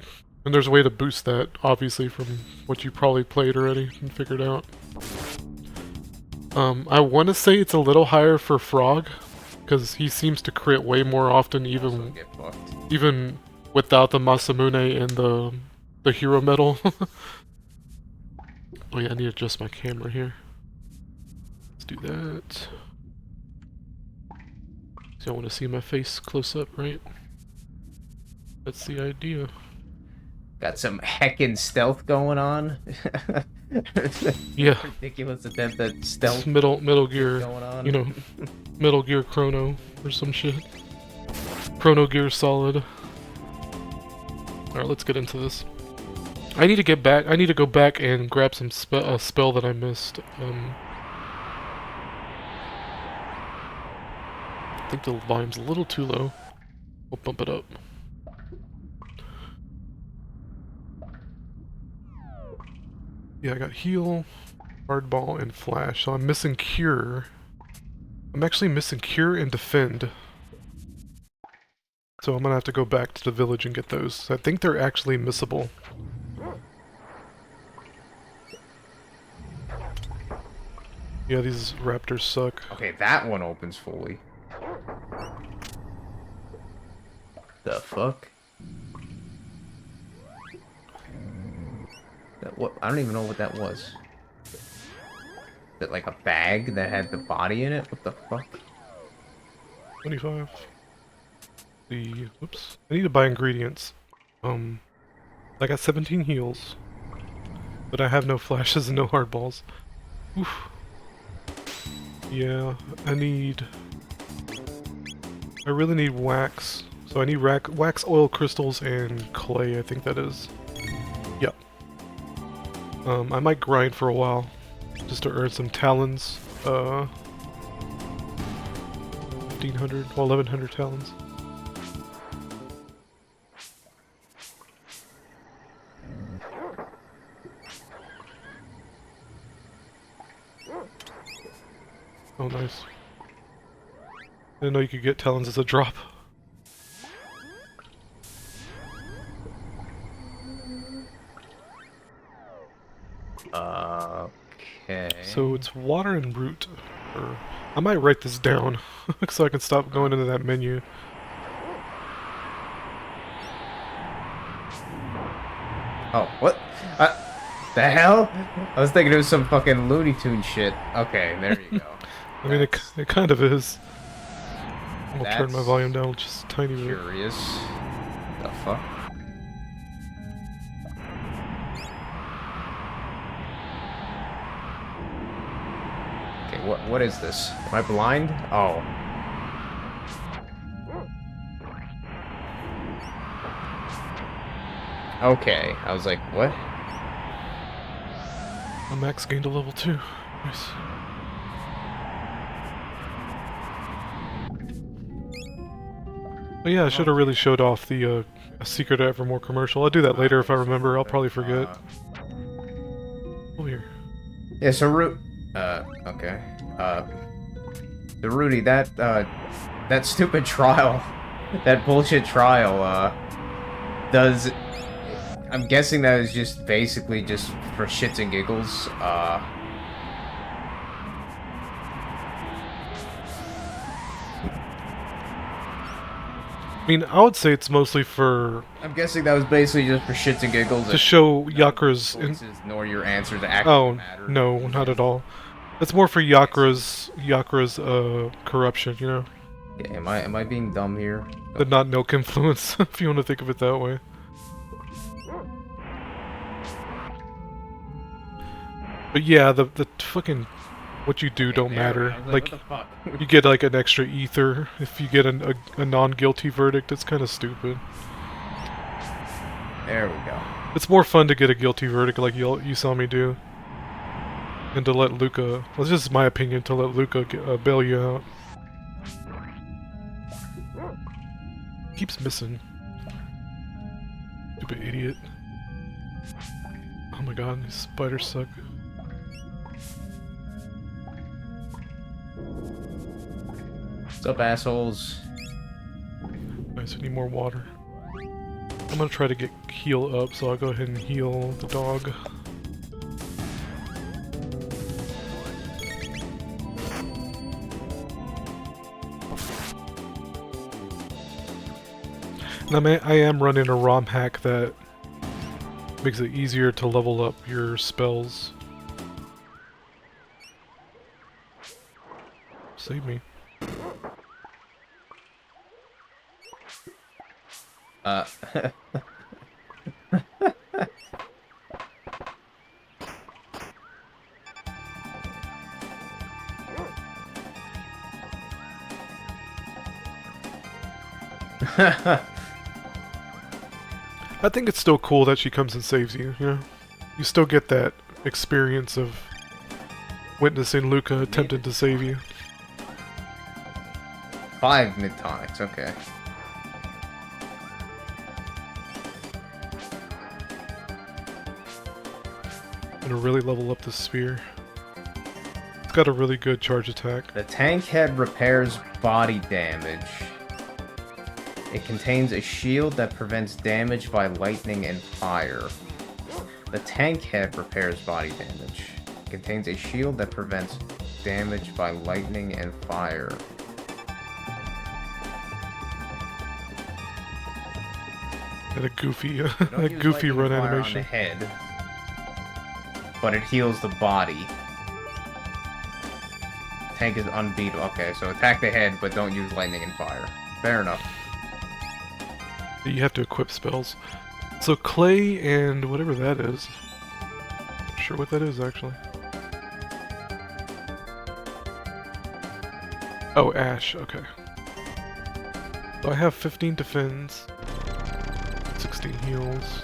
And there's a way to boost that, obviously, from what you probably played already and figured out. I want to say it's a little higher for Frog, because he seems to crit way more often, even without the Masamune and the hero medal. Oh yeah, I need to adjust my camera here. Let's do that. So I want to see my face close up, right? That's the idea. Got some heckin' stealth going on. Yeah. Ridiculous attempt at stealth. Metal Gear going on. You know, Metal Gear Chrono or some shit. Chrono Gear Solid. Alright, let's get into this. I need to get back. I need to go back and grab some spell that I missed. I think the volume's a little too low. We'll bump it up. Yeah, I got heal, hardball, and flash. So I'm missing cure. I'm actually missing cure and defend. So I'm gonna have to go back to the village and get those. I think they're actually missable. Yeah, these raptors suck. Okay, that one opens fully. The fuck? What? I don't even know what that was. Is it like a bag that had the body in it? What the fuck? 25. Whoops. I need to buy ingredients. I got 17 heals. But I have no flashes and no hardballs. Oof. Yeah, I really need wax. So I need wax oil crystals and clay, I think that is. Yep. I might grind for a while. Just to earn some talons. 1500, well 1100 talons. Oh, nice. I didn't know you could get talons as a drop. Okay. So it's water and root. I might write this down so I can stop going into that menu. Oh, what? The hell? I was thinking it was some fucking Looney Tune shit. Okay, there you go. I mean, it kind of is. I'll turn my volume down just a tiny bit. Curious. The fuck? Okay, what is this? Am I blind? Oh. Okay, I was like, what? My max gained a level 2. Nice. But yeah, I should have really showed off the Secret Evermore commercial. I'll do that later if I remember. I'll probably forget. Over here. Yeah, so okay. So Rudy, that stupid trial, that bullshit trial, I'm guessing that is just basically just for shits and giggles, I mean, I would say it's mostly for... I'm guessing that was basically just for shits and giggles. To show Yakuras... Nor your answers actually matter. Oh, no, not at all. It's more for Yakuras corruption, you know? Yeah, am I being dumb here? The not milk influence, if you want to think of it that way. But yeah, the fucking... What you do don't matter. Like, you get like an extra ether if you get a non-guilty verdict. It's kind of stupid. There we go. It's more fun to get a guilty verdict like you saw me do. And to let Luca... Well, it's just my opinion, to let Luca bail you out. Keeps missing. Stupid idiot. Oh my god, these spiders suck. What's up, assholes? Nice, I need more water. I'm gonna try to get heal up, so I'll go ahead and heal the dog. Now, I am running a ROM hack that makes it easier to level up your spells. Save me. I think it's still cool that she comes and saves you, you know? You still get that experience of witnessing Luca attempting to save you. 5 mid-tonics, okay. I'm gonna really level up the spear. It's got a really good charge attack. The tank head repairs body damage. It contains a shield that prevents damage by lightning and fire. The tank head repairs body damage. It contains a shield that prevents damage by lightning and fire. Got a goofy, Don't a use goofy lightning run fire animation. on the head, but it heals the body. Tank is unbeatable. Okay, so attack the head, but don't use lightning and fire. Fair enough. You have to equip spells. So clay and whatever that is. Not sure what that is actually. Oh, ash. Okay. So I have 15 defense, 16 heals.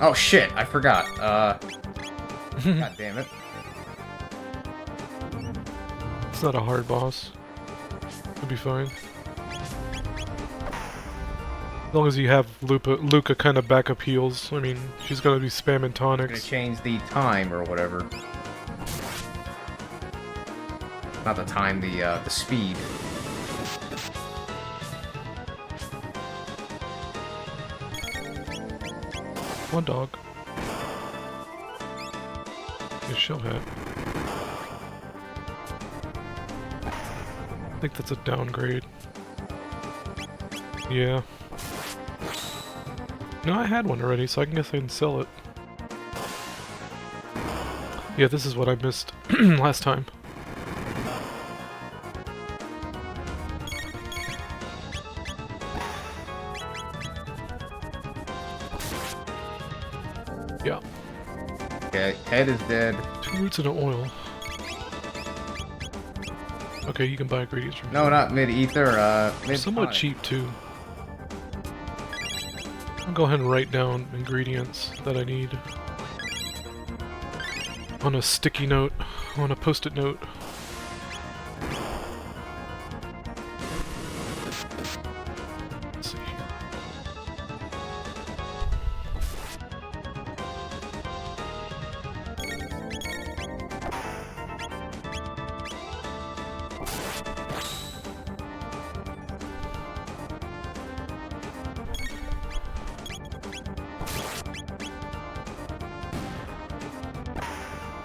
Oh shit, I forgot. God damn it. It's not a hard boss. It'll be fine. As long as you have Luca kind of backup heals. I mean, she's gonna be spamming Gonna tonics. change the time or whatever. Not the time, the speed. One dog. A shell hat. I think that's a downgrade. Yeah. No, I had one already, so I guess I can sell it. Yeah, this is what I missed last time. Yeah. Okay, head is dead. 2 roots and an oil. Okay, you can buy ingredients from No, here. not mid-ether, They're somewhat mid-tonic. cheap too. I'll go ahead and write down ingredients that I need on a sticky note, on a post-it note. Let's see here.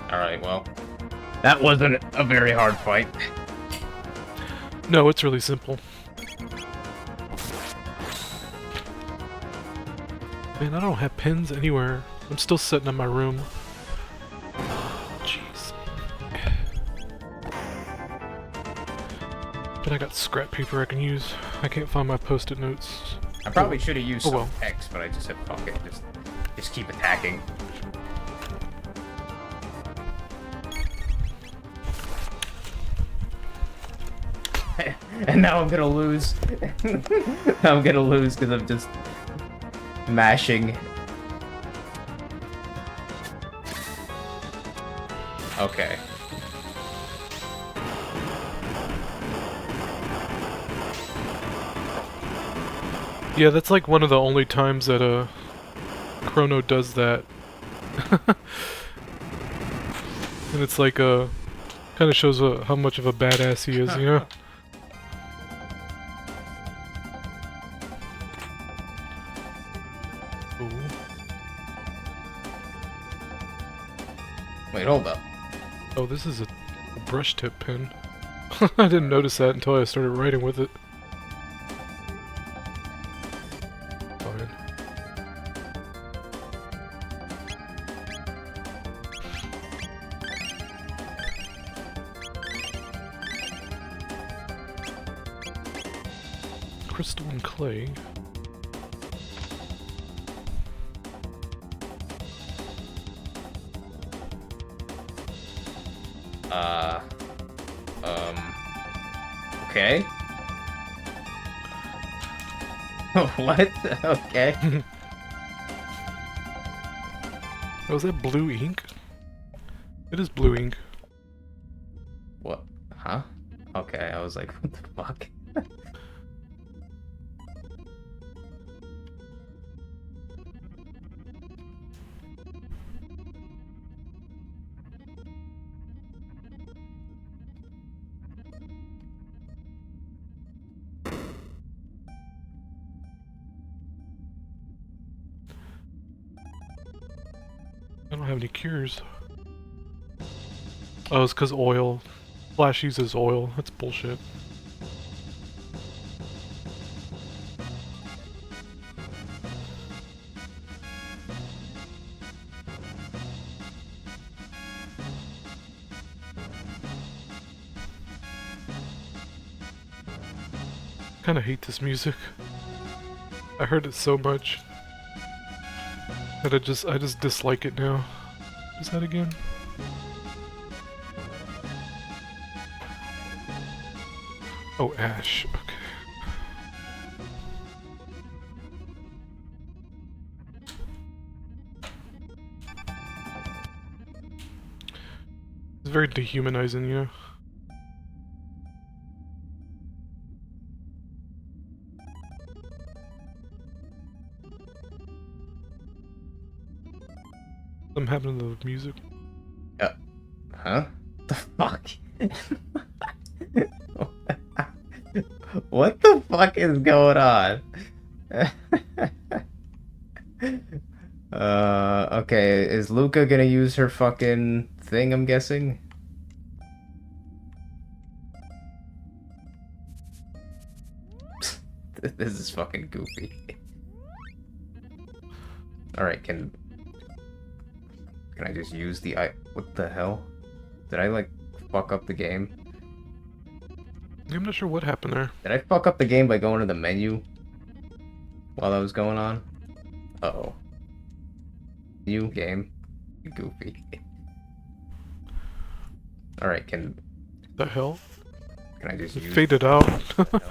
Alright, well. That wasn't a very hard fight. No, it's really simple. Man, I don't have pins anywhere. I'm still sitting in my room. Jeez. But I got scrap paper I can use. I can't find my post-it notes. I probably should have used Oh, some well. X, but I just said fuck it. Just keep attacking. And now I'm gonna lose. I'm gonna lose because I'm just mashing. Okay. Yeah, that's like one of the only times that Chrono does that. And it's like kind of shows how much of a badass he is, you know? Ooh. Wait, hold up. Oh, this is a brush tip pen. I didn't notice that until I started writing with it. Fine. Crystal and clay. Okay. What? Okay. Oh, is that blue ink? It is blue ink. What? Huh? Okay, I was like, what the fuck? I don't have any cures. Oh, it's because oil. Flash uses oil. That's bullshit. I kinda hate this music. I heard it so much that I just dislike it now. Is that again? Oh, Ash. Okay. It's very dehumanizing, you know? Something happened to the music. Huh? The fuck? What the fuck is going on? Okay, is Luca gonna use her fucking thing, I'm guessing? This is fucking goofy. Alright, can I just use the what the hell? Did I like fuck up the game? I'm not sure what happened there. Did I fuck up the game by going to the menu while that was going on? Uh-oh. New game. You goofy. Alright, The hell? can I just It use faded out. the hell?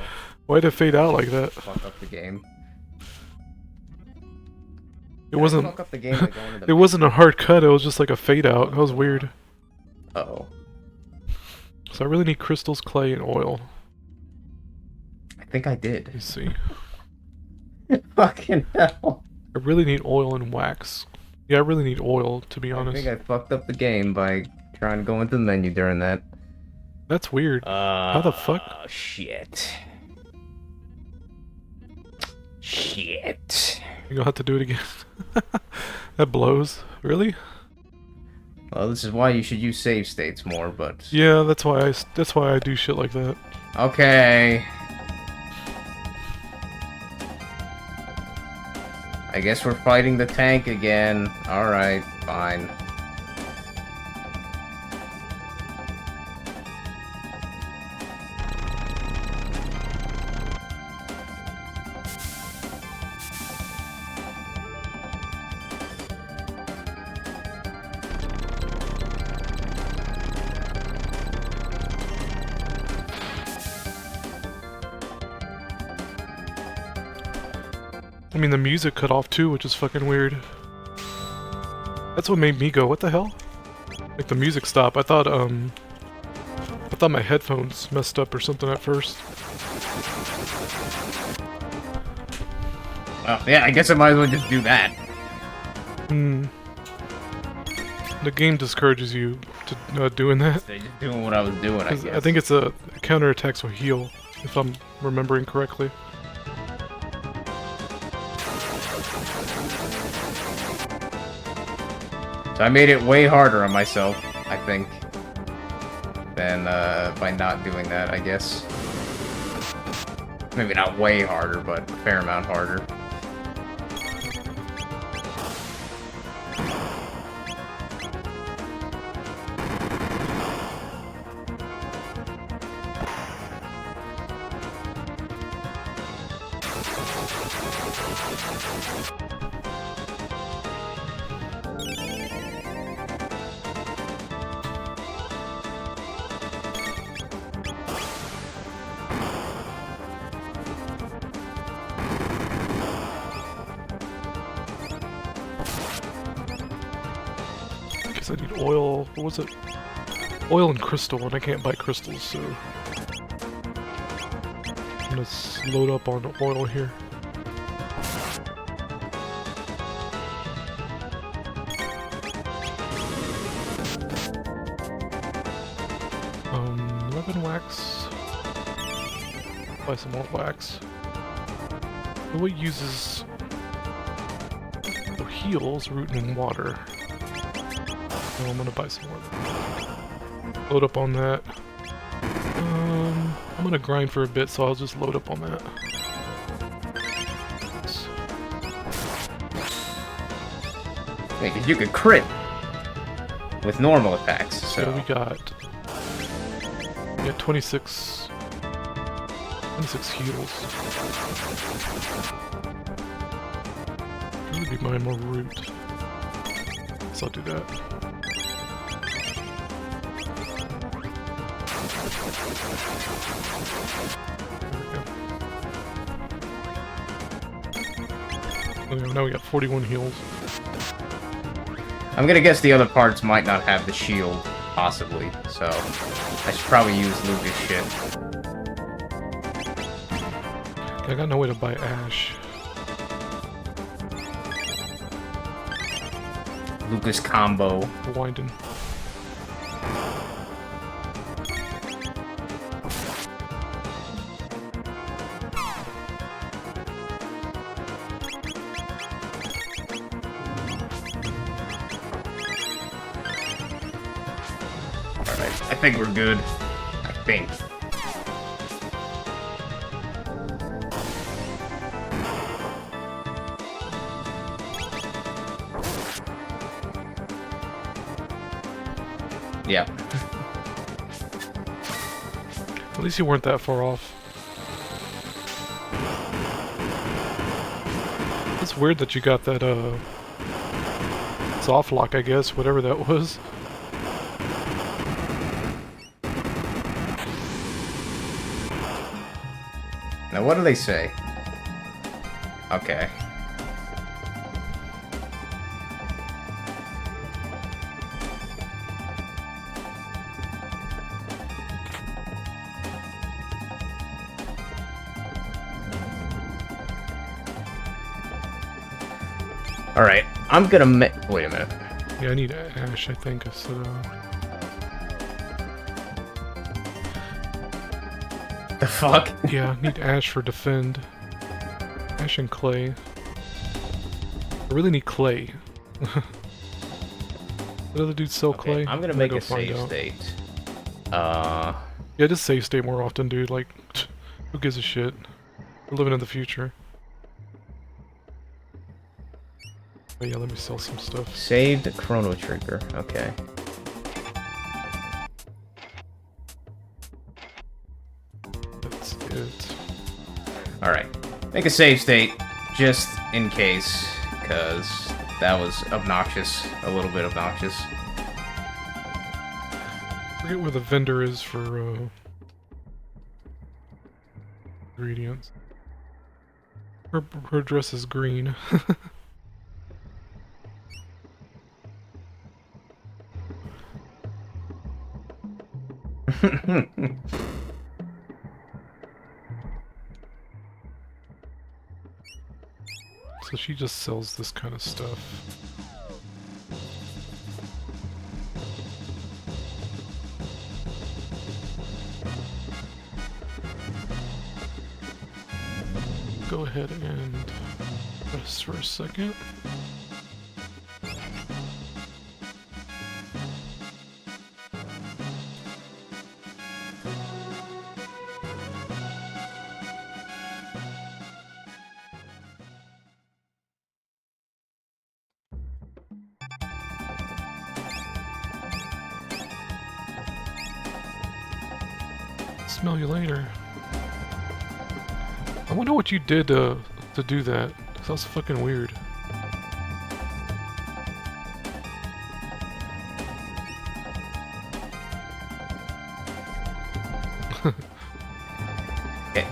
Why'd it fade out like that? Fuck up the game. It Did I wasn't. fuck up the game by going to the It wasn't a hard cut. It was just like a fade out. That was weird. Uh-oh. So I really need crystals, clay, and oil. I think I did. Let me see. Fucking hell. I really need oil and wax. Yeah, I really need oil, to be I honest. think I fucked up the game by trying to go into the menu during that. That's weird. How the fuck? Shit. Shit. You gonna have to do it again. That blows. Really? Well, this is why you should use save states more, but... Yeah, that's why I do shit like that. Okay. I guess we're fighting the tank again. Alright, fine. I mean, the music cut off too, which is fucking weird. That's what made me go, what the hell? Like the music stopped. I thought my headphones messed up or something at first. Well, yeah, I guess I might as well just do that. The game discourages you to doing that. They're just doing what I was doing, I guess. I think it's a counterattacks will heal, if I'm remembering correctly. So I made it way harder on myself, I think, than by not doing that, I guess. Maybe not way harder, but a fair amount harder. I need oil. What was it? Oil and crystal, and I can't buy crystals, so I'm gonna load up on oil here. Weapon wax. Buy some more wax. What uses heals root and water. So I'm gonna buy some more. Load up on that. I'm gonna grind for a bit, so I'll just load up on that. Wait, 'cause you could crit with normal attacks, so... Yeah, we got 26 heals. Maybe mine more root. So I'll do that. There we go. Now we got 41 heals. I'm gonna guess the other parts might not have the shield, possibly, so I should probably use Lucas shit. I got no way to buy ash. Lucas combo. Winding. Alright, I think we're good. I think. Yeah. At least you weren't that far off. It's weird that you got that, soft lock, I guess, whatever that was. Now, what do they say? Okay. Alright, I'm gonna wait a minute. Yeah, I need ash, I think, so, The fuck? yeah, I need ash for defend. Ash and clay. I really need clay. What other dudes sell clay? I'm gonna make go a find save out. state. Yeah, just save state more often, dude. Like, who gives a shit? We're living in the future. But yeah, let me sell some stuff. Saved Chrono Trigger. Okay. That's it. Alright. Make a save state, just in case, because that was obnoxious. A little bit obnoxious. Forget where the vendor is for, ingredients. Her dress is green. So she just sells this kind of stuff. Go ahead and rest for a second. Smell you later. I wonder what you did to do that. That was fucking weird. Okay,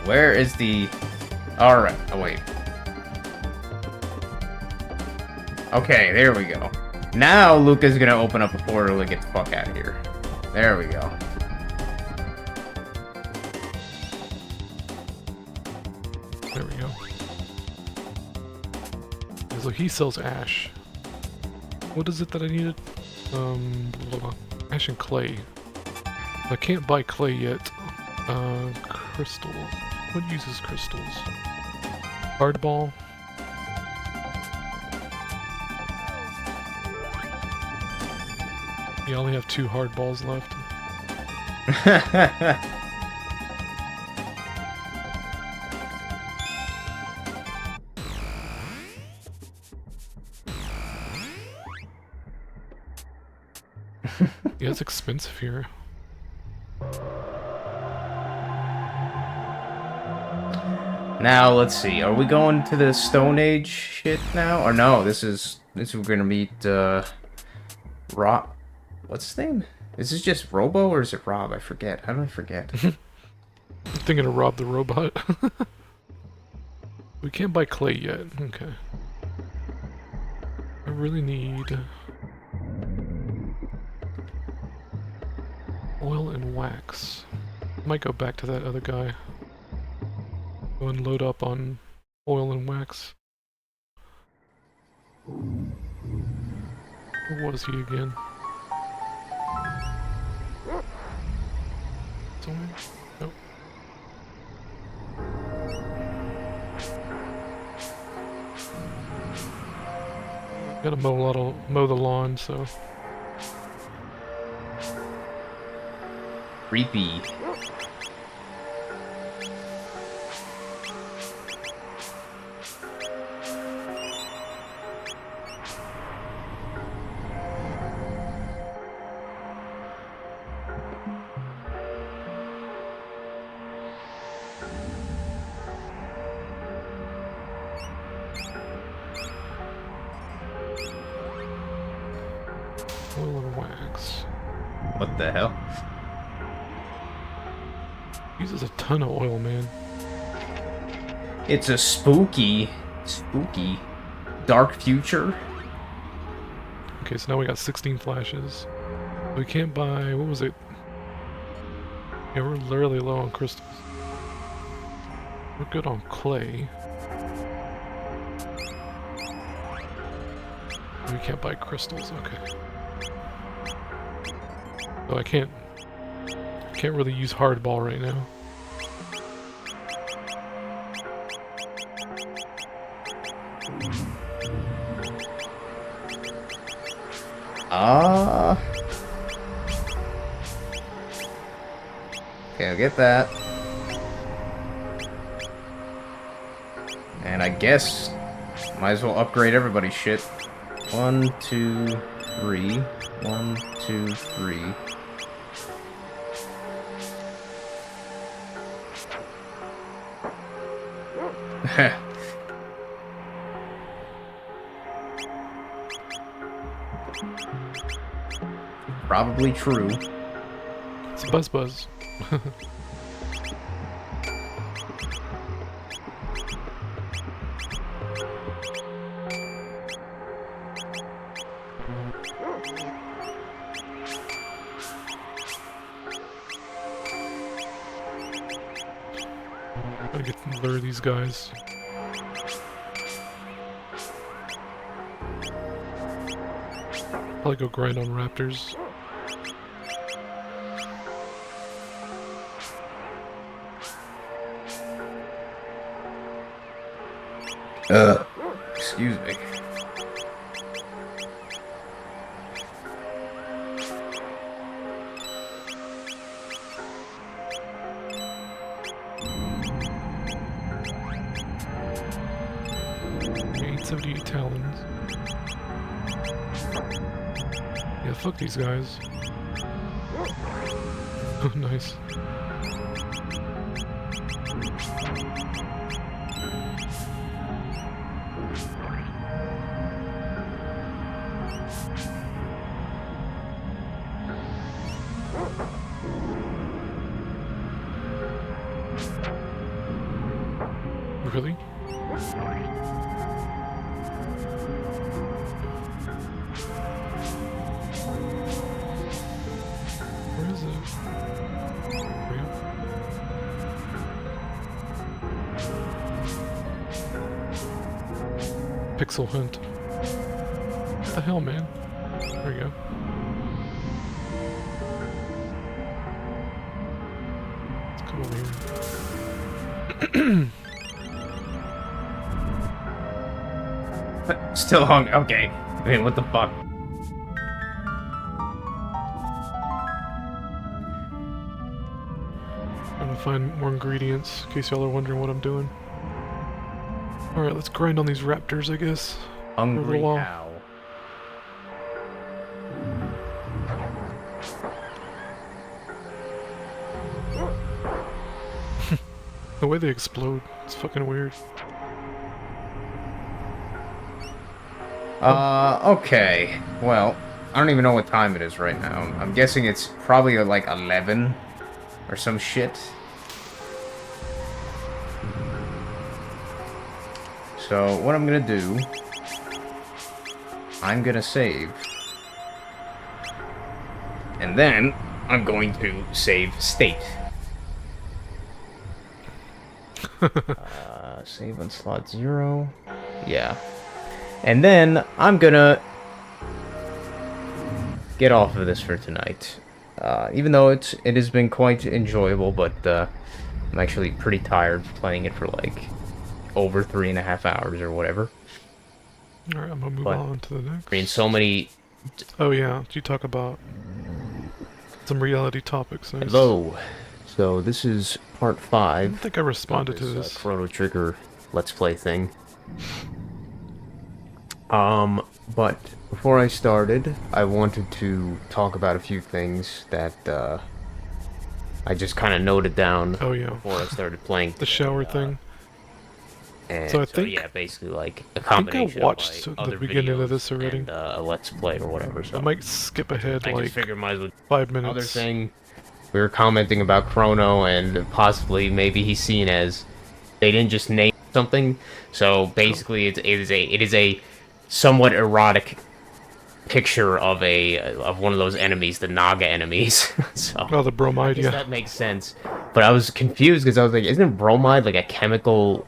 where is the... Alright, oh wait. Okay, there we go. Now Luca's gonna open up a portal and get the fuck out of here. There we go. There we go. So he sells ash. What is it that I needed? Blah, blah, blah. Ash and clay. I can't buy clay yet. Crystals. What uses crystals? Hardball. You only have 2 hardballs left. Yeah, it's expensive here. Now let's see. Are we going to the Stone Age shit now? Or no? This we're gonna meet Rob. What's his name? Is this just Robo or is it Rob? I forget. How do I forget? I'm thinking of Rob the Robot. We can't buy clay yet. Okay. I really need oil and wax. Might go back to that other guy. Go and load up on oil and wax. Where was he again? Somewhere? Nope. Gotta mow the lawn, so. Creepy. Oil and wax. What the hell? Uses a ton of oil, man. It's a spooky, dark future. Okay, so now we got 16 flashes. We can't buy, what was it? Yeah, we're literally low on crystals. We're good on clay. We can't buy crystals, okay. So I can't really use hardball right now. Okay, I'll get that. And I guess might as well upgrade everybody's shit. 1, 2, 3. 1, 2, 3. Probably true. It's a buzz. Gotta get to lure these guys. Probably go grind on raptors. Excuse me. .78 talons. Yeah, fuck these guys. Oh, nice. Really? Where is it? There we go. Pixel hunt. What the hell, man? There we go. Let's come over here. Still hung. Okay. I mean, what the fuck? Trying to find more ingredients, in case y'all are wondering what I'm doing. Alright, let's grind on these raptors, I guess. Hungry Overall. cow. The way they explode, it's fucking weird. Okay. Well, I don't even know what time it is right now. I'm guessing it's probably like 11 or some shit. So, what I'm gonna do... I'm gonna save. And then, I'm going to save state. Save on slot 0. Yeah. And then, I'm gonna get off of this for tonight. Even though it has been quite enjoyable, but I'm actually pretty tired playing it for like over 3.5 hours or whatever. Alright, I'm gonna move on to the next. I mean, so many... Oh yeah, you talk about some reality topics. Nice. Hello. So, this is part 5. I don't think I responded to this. Chrono Trigger Let's Play thing. But before I started, I wanted to talk about a few things that, I just kind of noted down before I started playing. The shower thing. And so I think, yeah, basically like a combination I watched of the beginning of this already. And, a Let's Play or whatever. So I might skip ahead I like just figured might as well 5 minutes. Other thing, we were commenting about Chrono and possibly maybe he's seen as they didn't just name something. So basically, it is a somewhat erotic picture of one of those enemies, the Naga enemies. So oh, the bromide, I guess that makes sense. But I was confused because I was like, isn't bromide like a chemical?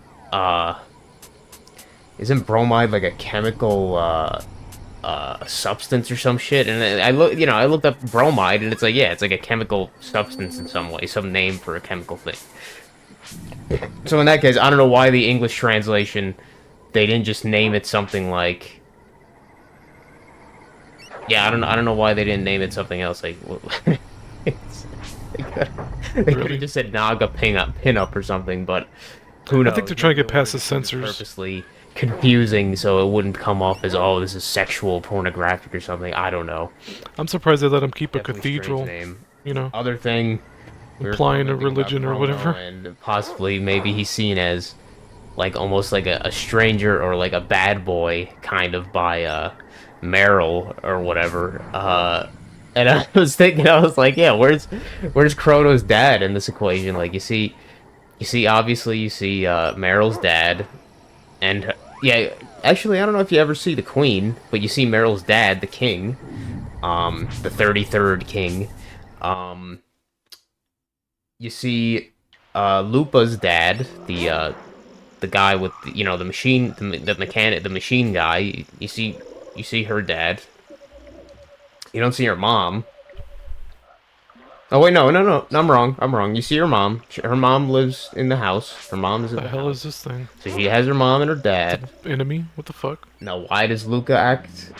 Isn't bromide like a chemical substance or some shit? And I looked up bromide, and it's like, yeah, it's like a chemical substance in some way, some name for a chemical thing. So in that case, I don't know why the English translation, they didn't just name it something like... Yeah, I don't know why they didn't name it something else. Like, they could have just said Naga pinup or something, but who knows? I think they're trying to get past the censors. Purposely confusing so it wouldn't come off as, oh, this is sexual, pornographic or something. I don't know. I'm surprised they let him keep Definitely a cathedral. name. You know, other thing, implying a religion or whatever. And possibly maybe he's seen as like almost like a stranger or like a bad boy kind of by Meryl or whatever. And I was thinking, I was like, yeah, where's Chrono's dad in this equation? Like, you see obviously you see Meryl's dad, and yeah, actually I don't know if you ever see the Queen, but you see Meryl's dad, the king, the 33rd king. Um, you see Lupa's dad, the guy with the machine, the mechanic, the machine guy. You see her dad. You don't see her mom. Oh wait, no, I'm wrong. I'm wrong. You see her mom. Her mom lives in the house. Her mom is in The the hell is house. this thing? So she has her mom and her It's dad. an enemy? What the fuck? Now, why does Luca act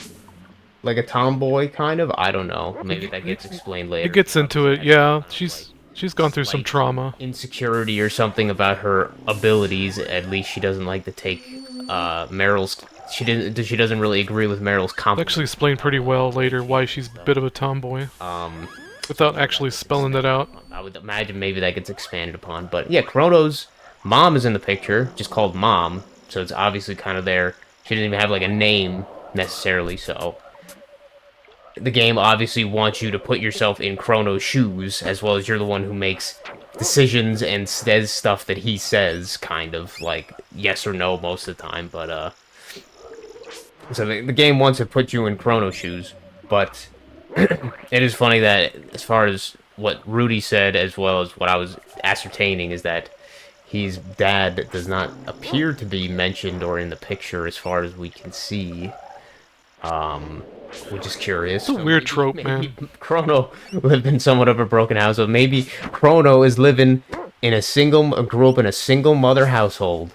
like a tomboy, kind of? I don't know. Maybe It, that it, gets explained it later. She gets into obviously it, has some yeah. kind of, like, She's gone through some slight trauma. insecurity or something about her abilities. At least she doesn't like to take Meryl's. She doesn't really agree with Meryl's It's actually compliments explained about pretty her well the way later she why handles she's a stuff. bit of a tomboy. Um, Without Maybe that actually gets spelling that expanded out. upon. I would imagine maybe that gets expanded upon. But yeah, Chrono's mom is in the picture, just called Mom. So it's obviously kind of there. She didn't even have like a name necessarily. So the game obviously wants you to put yourself in Chrono's shoes, as well as you're the one who makes decisions and says stuff that he says, kind of like yes or no most of the time. But so the game wants to put you in Chrono's shoes, but it is funny that as far as what Rudy said, as well as what I was ascertaining, is that his dad does not appear to be mentioned or in the picture as far as we can see. Which is curious. It's a So weird maybe trope, man. maybe Chrono lived in somewhat of a broken house. So maybe Chrono is living in grew up in a single mother household.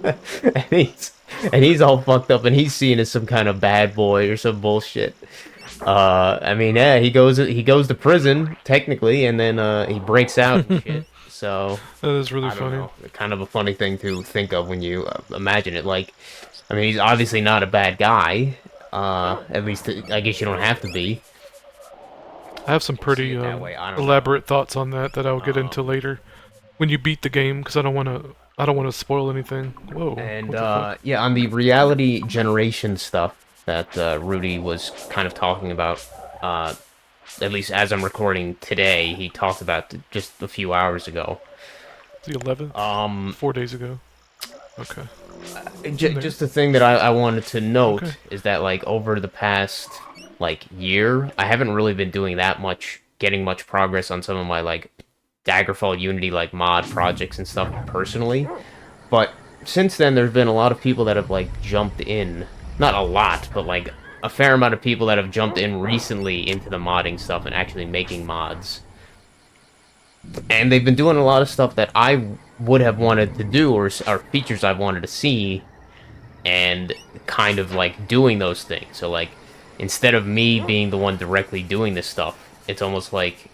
and he's and he's all fucked up and he's seen as some kind of bad boy or some bullshit. I mean, yeah, he goes to prison technically, and then he breaks out and shit. So That is really I don't funny. know, kind of a funny thing to think of when you imagine it. Like, I mean, he's obviously not a bad guy. At least I guess you don't have to be I have some to see pretty it that way. I don't know. elaborate thoughts on that I'll get into Um, later when you beat the game, because I don't want to spoil anything. Whoa, and what the fuck? yeah, on the reality generation stuff that Rudy was kind of talking about, at least as I'm recording today, he talked about just a few hours ago. The 11th, Um, 4 days ago. Okay, it's in there. just the thing that I wanted to Okay. note is that like over the past like year, I haven't really been doing that much, getting much progress on some of my like Daggerfall Unity like mod projects and stuff personally. But since then, there's been a lot of people that have like jumped in. Not a lot, but like a fair amount of people that have jumped in recently into the modding stuff and actually making mods. And they've been doing a lot of stuff that I would have wanted to do, or features I've wanted to see, and kind of like doing those things. So like instead of me being the one directly doing this stuff, it's almost like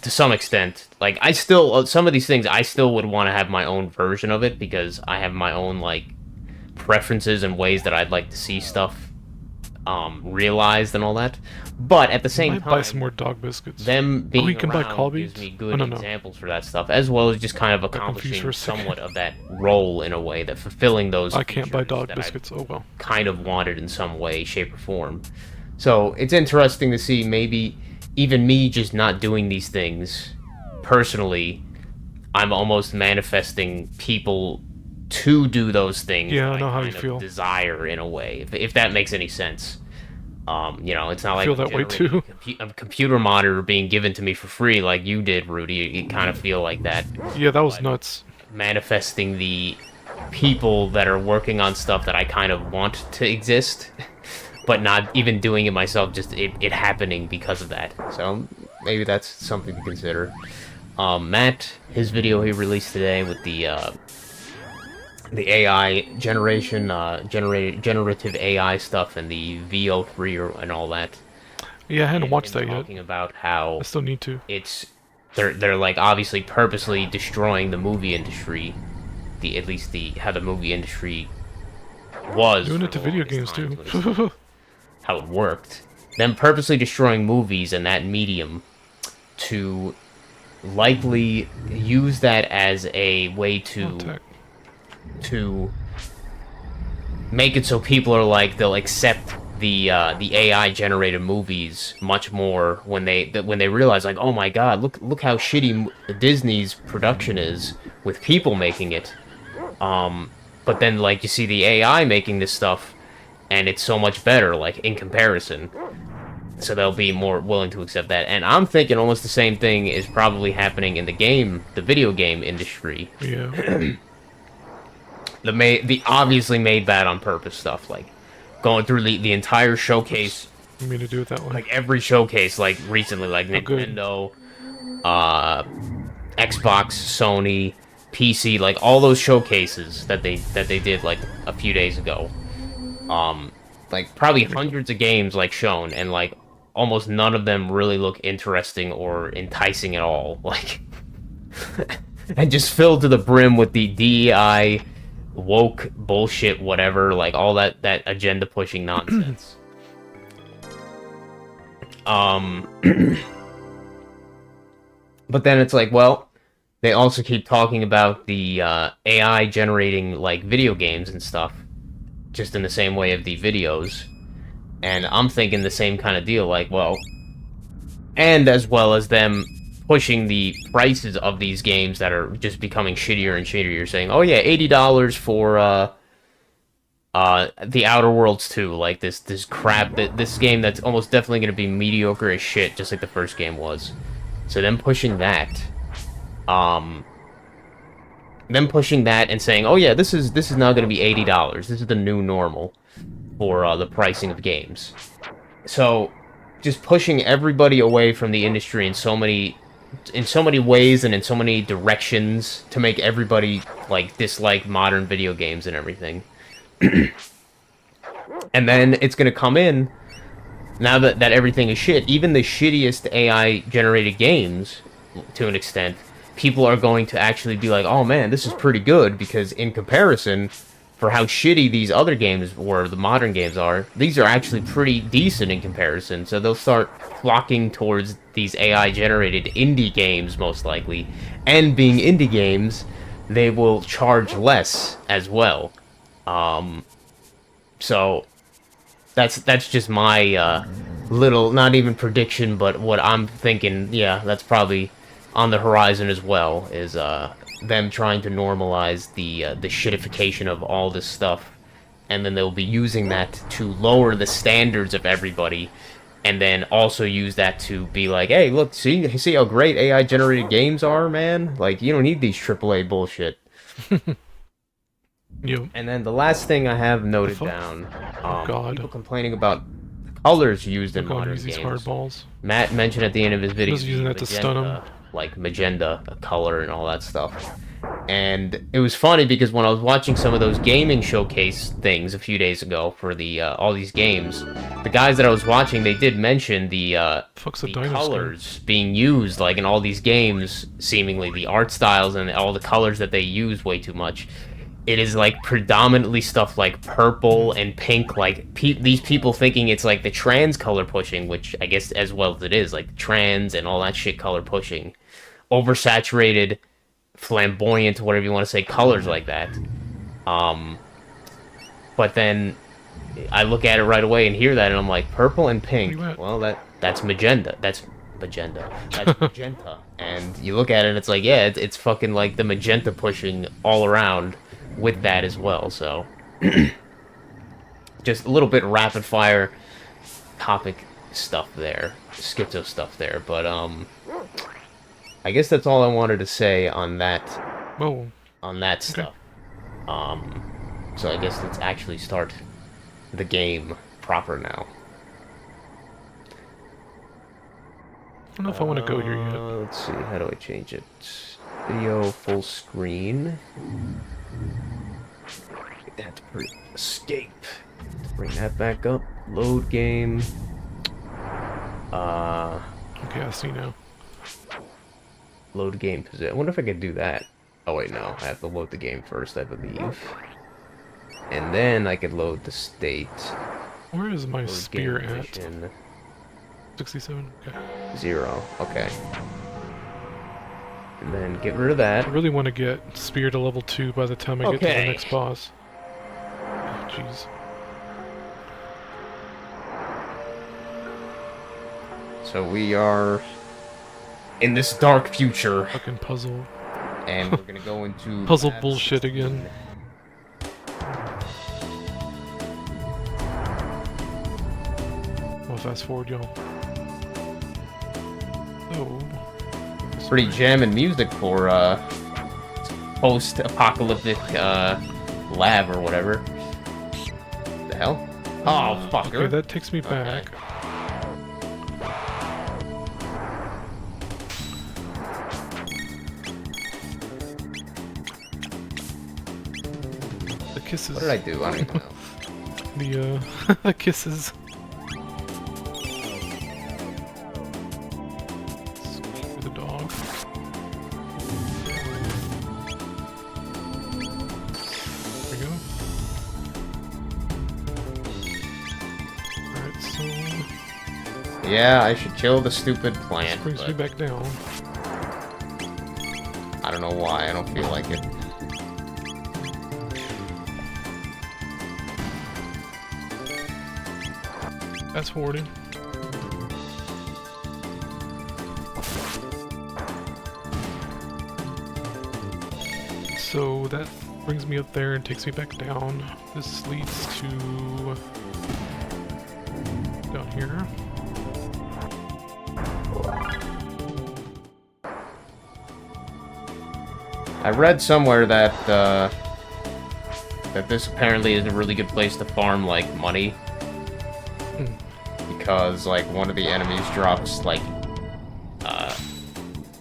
to some extent like I still some of these things I still would want to have my own version of it because I have my own like preferences and ways that I'd like to see stuff realized and all that. But at the I same might buy some time, more dog biscuits. them Oh, you being can buy around Colby? gives me Oh, good no, no. examples for that stuff, as well as just kind of Got confused for accomplishing a second. somewhat of that role in a way, that fulfilling those I can't buy features dog that I biscuits. Oh, well. kind of wanted in some way, shape, or form. So it's interesting to see maybe even me just not doing these things personally, I'm almost manifesting people to do those things Yeah, that I I know how you kind of feel. desire in a way, if that makes any sense. It's not I like feel I'm that way generating too. a computer monitor being given to me for free like you did, Rudy. You kind of feel like that, Yeah, that was but nuts. manifesting the people that are working on stuff that I kind of want to exist, but not even doing it myself, just it happening because of that. So maybe that's something to consider. Matt, his video he released today with the AI generation, generative AI stuff, and the VO3 and all that, Yeah, I hadn't and watched him that yet. talking about I how still need to. it's they're like obviously purposely destroying the movie industry, the at least the how the movie industry was Doing for it to the video longest games times, too. at least how it worked. Them purposely destroying movies and that medium to likely use that as a way Contact. to make it so people are like they'll accept the AI generated movies much more when they realize like, oh my god, look how shitty Disney's production is with people making it. But then like you see the AI making this stuff and it's so much better like in comparison. So they'll be more willing to accept that. And I'm thinking almost the same thing is probably happening in the video game industry. Yeah. The obviously made bad on purpose stuff, like going through the entire showcase. You mean to do it that way? Like every showcase, like recently, like Nintendo, Xbox, Sony, PC, like all those showcases that they did like a few days ago. Like probably hundreds of games like shown, and like almost none of them really look interesting or enticing at all. Like, and just filled to the brim with the DEI, woke bullshit, whatever, like all that agenda pushing nonsense. But then it's like, well, they also keep talking about the AI generating like video games and stuff, just in the same way of the videos. And I'm thinking the same kind of deal, like, well, and as well as them pushing the prices of these games that are just becoming shittier and shittier, saying, oh yeah, $80 for The Outer Worlds 2, like this crap, this game that's almost definitely going to be mediocre as shit, just like the first game was. So them pushing that, and saying, oh yeah, this is now going to be $80. This is the new normal for the pricing of games. So just pushing everybody away from the industry in so many ways and in so many directions to make everybody like dislike modern video games and everything. And then it's going to come in, now that everything is shit, even the shittiest AI generated games, to an extent, people are going to actually be like, oh man, this is pretty good, because in comparison, for how shitty these other games were, the modern games are, these are actually pretty decent in comparison. So they'll start flocking towards these AI generated indie games, most likely. And being indie games, they will charge less as well. So that's just my little, not even prediction, but what I'm thinking. Yeah, that's probably on the horizon as well, is them trying to normalize the shitification of all this stuff, and then they'll be using that to lower the standards of everybody, and then also use that to be like, hey, look, see how great AI generated games are, man? Like, you don't need these AAA bullshit. Yep. And then the last thing I have noted down, God. people complaining about the colors used in modern use these games. hard balls. Matt mentioned at the end of his video, Just using that to stun him. like magenta color and all that stuff. And it was funny because when I was watching some of those gaming showcase things a few days ago for the all these games, the guys that I was watching, they did mention the colors being used like in all these games, seemingly the art styles and all the colors that they use way too much. It is like predominantly stuff like purple and pink, like these people thinking it's like the trans color pushing, which I guess as well as it is, like trans and all that shit color pushing. Oversaturated, flamboyant, whatever you want to say, colors like that. But then I look at it right away and hear that and I'm like, purple and pink. Well, that's magenta. That's magenta. That's magenta. And you look at it and it's like, yeah, it's fucking like the magenta pushing all around with that as well. So just a little bit rapid fire topic stuff there, schizo stuff there, but I guess that's all I wanted to say on that. Whoa. On that stuff. So I guess let's actually start the game proper now. I don't know if I want to go here yet. Let's see, how do I change it? Video full screen. Have to escape. Bring that back up. Load game. Okay, I see now. Load game position. I wonder if I could do that. Oh wait, no. I have to load the game first, I believe. And then I could load the state. Where is my load spear at? Position. 67? Okay. 0. Okay. And then get rid of that. I really want to get spear to level 2 by the time I get to the next boss. Oh, jeez. So we are in this dark future. Fucking puzzle. And we're gonna go into puzzle bullshit again. Oh, fast forward, y'all. So, Pretty jamming music for post-apocalyptic lab or whatever. The hell? Oh, fucker. Okay, that takes me back. The kisses. What did I do? I don't even know. The kisses. The dog. There we go. Alright, so Yeah, I should kill the stupid plant, brings me but back down. I don't know why. I don't feel like it. Fast forwarding. So that brings me up there and takes me back down. This leads to down here. I read somewhere that that this apparently is a really good place to farm like money. Because like one of the enemies drops like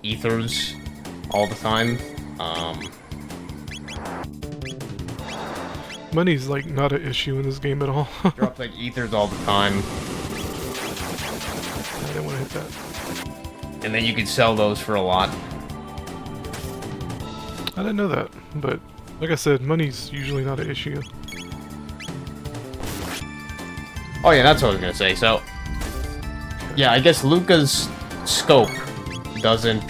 ethers all the time. Money's like not an issue in this game at all. Drops like ethers all the time, I didn't want to hit that. and then you can sell those for a lot. I didn't know that, but like I said, money's usually not an issue. Oh yeah, that's what I was gonna say. So, yeah, I guess Luca's scope doesn't,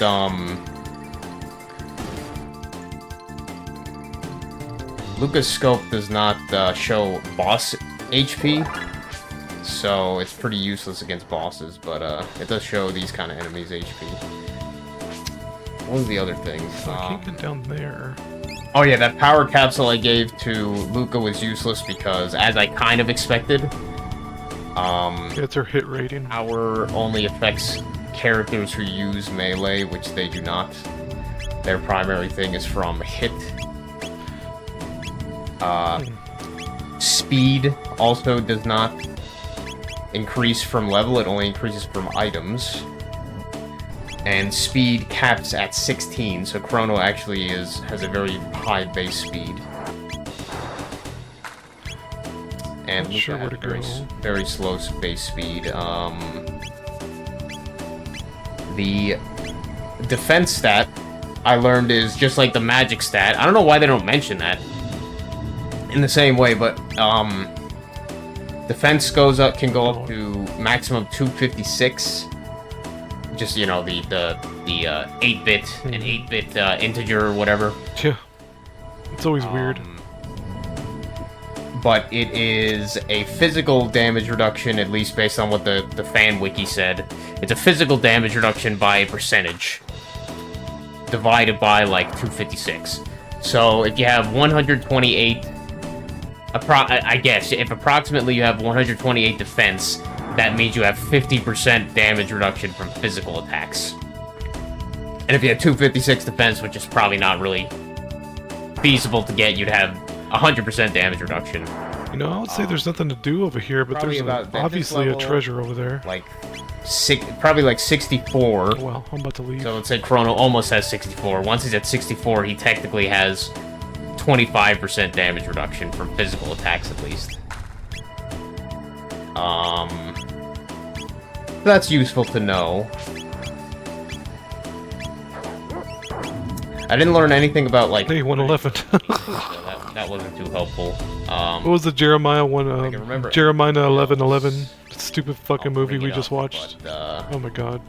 Luca's scope does not, show boss HP, so it's pretty useless against bosses, but, it does show these kind of enemies HP. What was the other thing? So I can't get down there. Oh yeah, that power capsule I gave to Luca was useless because, as I kind of expected, Yeah, it's her hit rating. power only affects characters who use melee, which they do not. Their primary thing is from hit. Speed also does not increase from level, it only increases from items. And speed caps at 16, so Chrono actually has a very high base speed. And Not Luca sure where has to very, go. very slow base speed. The defense stat I learned is just like the magic stat. I don't know why they don't mention that in the same way, but defense can go up to maximum 256. Just, you know, the 8-bit and 8-bit integer or whatever. Yeah. It's always weird. But it is a physical damage reduction, at least based on what the fan wiki said. It's a physical damage reduction by a percentage, divided by, like, 256. So, if you have 128... I guess, if approximately you have 128 defense, that means you have 50% damage reduction from physical attacks. And if you have 256 defense, which is probably not really feasible to get, you'd have 100% damage reduction. You know, I would say there's nothing to do over here, but Probably there's about this obviously a level, treasure over there. Like, probably like 64. Oh, well, I'm about to leave. So let's say Chrono almost has 64. Once he's at 64, he technically has 25% damage reduction from physical attacks at least. That's useful to know. I didn't learn anything about, like... Hey, 111. so that wasn't too helpful. What was the Jeremiah one? I can remember Jeremiah 11:11. Stupid fucking I'll movie bring we it just up, watched. but, Oh my god.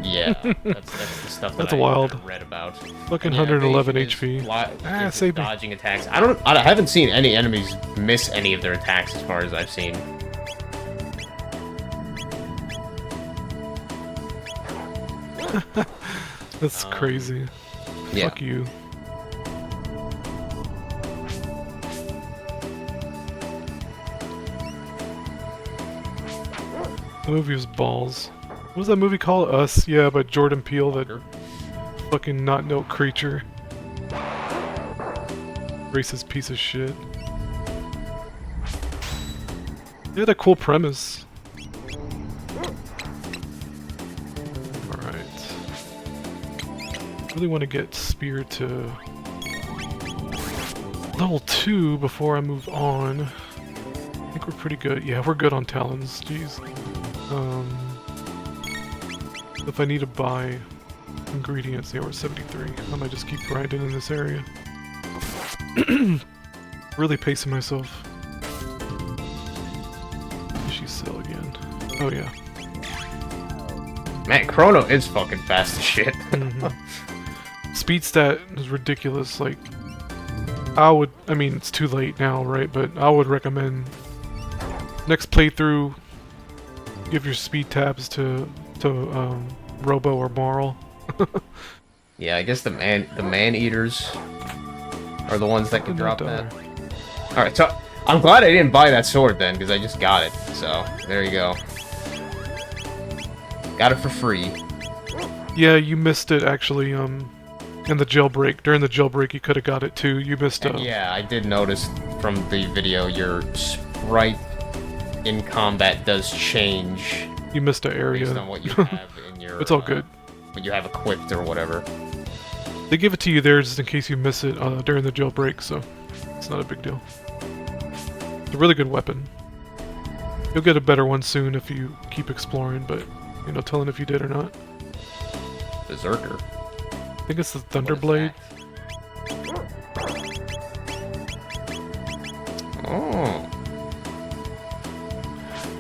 yeah, that's the stuff that That's I wild. read about. Fucking And yeah, 111 evasion is HP. is Save me. dodging attacks. I haven't seen any enemies miss any of their attacks as far as I've seen. That's crazy. Yeah. Fuck you. The movie was balls. What was that movie called? Us? Yeah, by Jordan Peele, that fucking not-note creature. Racist piece of shit. They had a cool premise. Alright. Really want to get Spear to level 2 before I move on. I think we're pretty good. Yeah, we're good on Talons. Jeez. If I need to buy ingredients, yeah, we're 73. I might just keep grinding in this area. Really pacing myself. She's still again. Oh yeah. Man, Chrono is fucking fast as shit. Speed stat is ridiculous. Like, I mean, it's too late now, right? But I would recommend next playthrough, give your speed tabs to Robo or Marl. Yeah, I guess the man eaters are the ones that can drop that. Alright, so I'm glad I didn't buy that sword then, because I just got it. So, there you go. Got it for free. Yeah, you missed it actually, in the jailbreak. During the jailbreak you could have got it too. You missed it. Yeah, I did notice from the video your sprite in combat does change. You missed an area. Based on what you have in your... It's all good. What you have equipped or whatever. They give it to you there just in case you miss it during the jailbreak, so it's not a big deal. It's a really good weapon. You'll get a better one soon if you keep exploring, but you know, telling if you did or not. Berserker. I think it's the Thunderblade. Oh.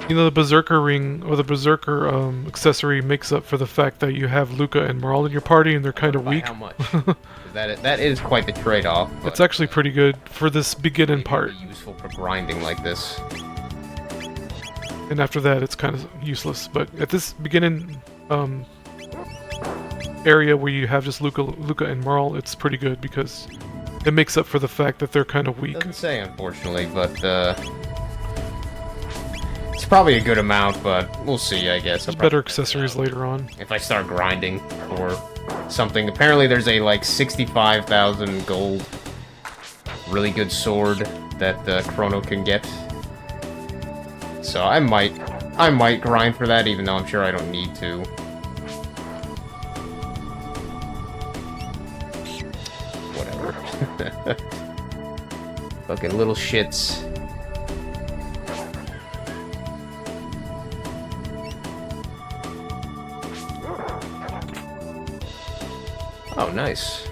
You know, the Berserker ring, or the Berserker accessory makes up for the fact that you have Luca and Marl in your party and they're kind of weak. How much? that is quite the trade-off. It's actually pretty good for this beginning part. Useful for grinding like this. And after that, it's kind of useless. But at this beginning area where you have just Luca and Marl, it's pretty good because it makes up for the fact that they're kind of weak. Doesn't say, unfortunately, but it's probably a good amount, but we'll see, I guess. There's better accessories later on. If I start grinding for something. Apparently there's a, like, 65,000 gold really good sword that Chrono can get. So I might grind for that, even though I'm sure I don't need to. Whatever. Fucking little shits. Oh, nice.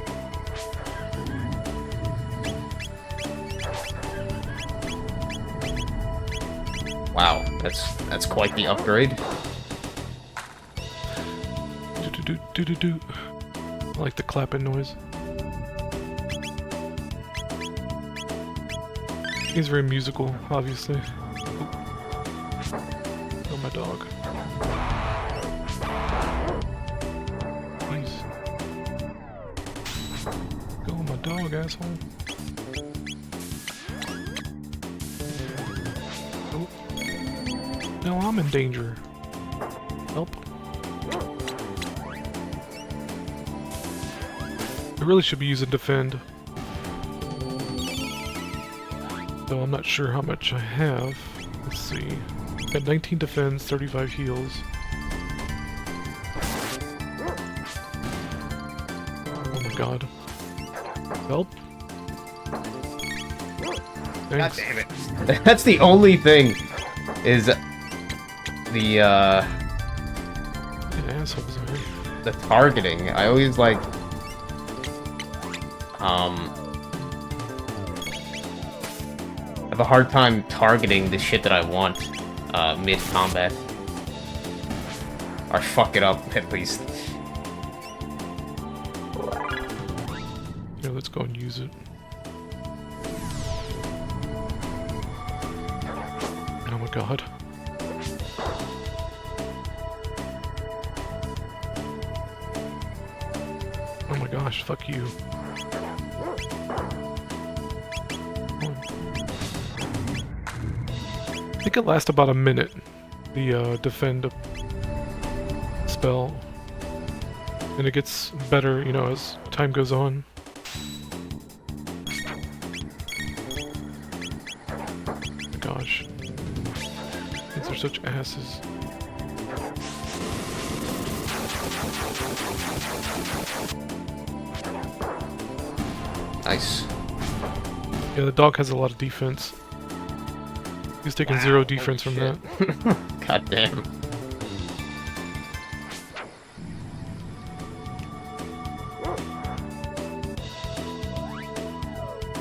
Wow, that's quite the upgrade. Do. I like the clapping noise. He's very musical, obviously. Oh, my dog. Please. Go on my dog, asshole. Oh. No, I'm in danger. Help. I really should be using defend. Though I'm not sure how much I have. Let's see. Got 19 defense, 35 heals. Oh my god. Help. Thanks. God damn it. That's the only thing, is the, assholes are here. the targeting. I always, like, have a hard time targeting the shit that I want, mid-combat. Or fuck it up, at least. Yeah, let's go and use it. Oh my god. Oh my gosh, fuck you. I think it lasts about a minute. the defend spell. And it gets better, you know, as time goes on. Oh my gosh. These are such asses. Nice. Yeah, the dog has a lot of defense. He's taking zero defense from that. God damn.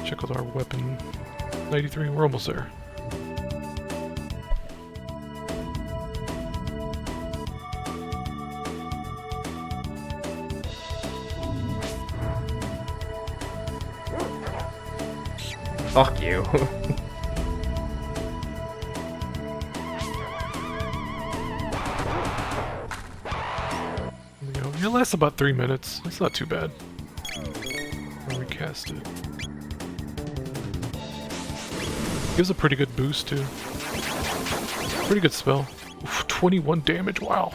Check out our weapon. 93, we're almost there. Fuck you. There we go. It lasts about 3 minutes. It's not too bad. I'll recast it. Gives a pretty good boost too. Pretty good spell. Oof, 21 damage, wow.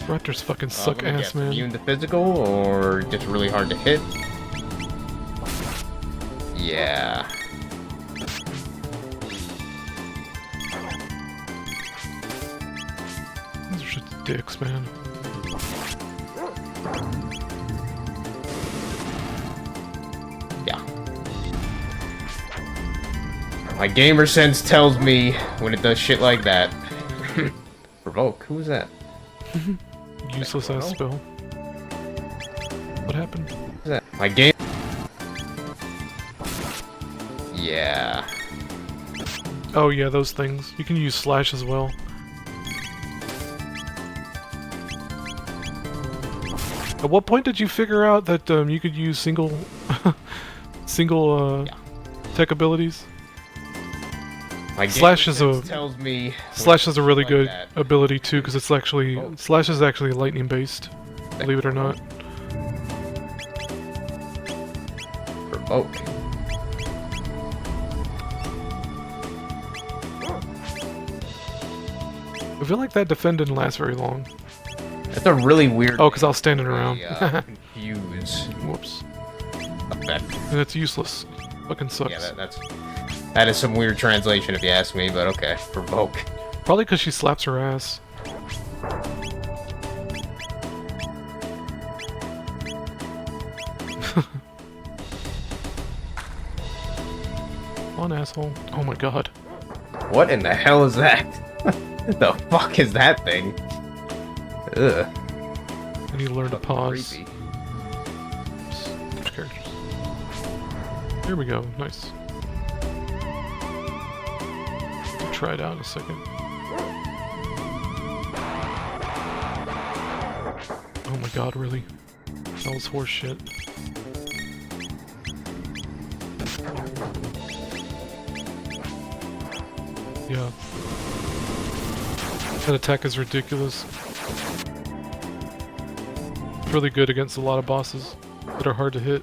Raptors fucking suck ass, man. Immune to physical or just really hard to hit? Yeah. These are just dicks, man. Yeah. My gamer sense tells me when it does shit like that. Provoke? Who was that? Useless ass spell. What happened? Who's that? My game. Yeah. Oh yeah, those things. You can use slash as well. At what point did you figure out that you could use single tech abilities? My Slash is gamer sense tells me Slash is a really like good that. ability too, because it's actually Slash is actually lightning based. Believe it or not. Provoke. I feel like that defend didn't last very long. That's a really weird. Oh, because I was standing around. Confuse Whoops. effect. And it's useless. Fucking sucks. Yeah, that is some weird translation if you ask me, but okay. Provoke. Probably because she slaps her ass. Come on, asshole. Oh my god. What in the hell is that? The fuck is that thing? Ugh. I need to learn to pause. Creepy. Switch characters. There we go. Nice. I'll try it out in a second. Oh my god, really? That was horse shit. Yeah. That attack is ridiculous. It's really good against a lot of bosses that are hard to hit.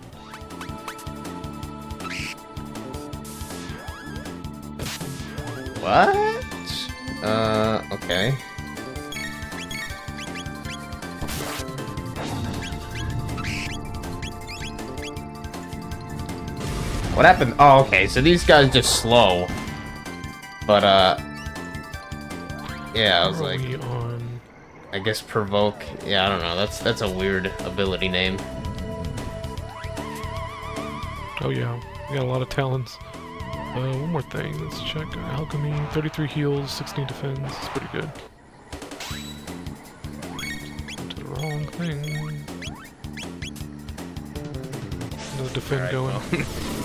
What? Okay. What happened? Oh, okay, so these guys just slow. But, yeah, I was like, We on... I guess provoke. Yeah, I don't know. That's a weird ability name. Oh yeah, we got a lot of talents. One more thing, let's check. Alchemy, 33 heals, 16 defense. It's pretty good. To the wrong thing. Another defend Alright, going. well,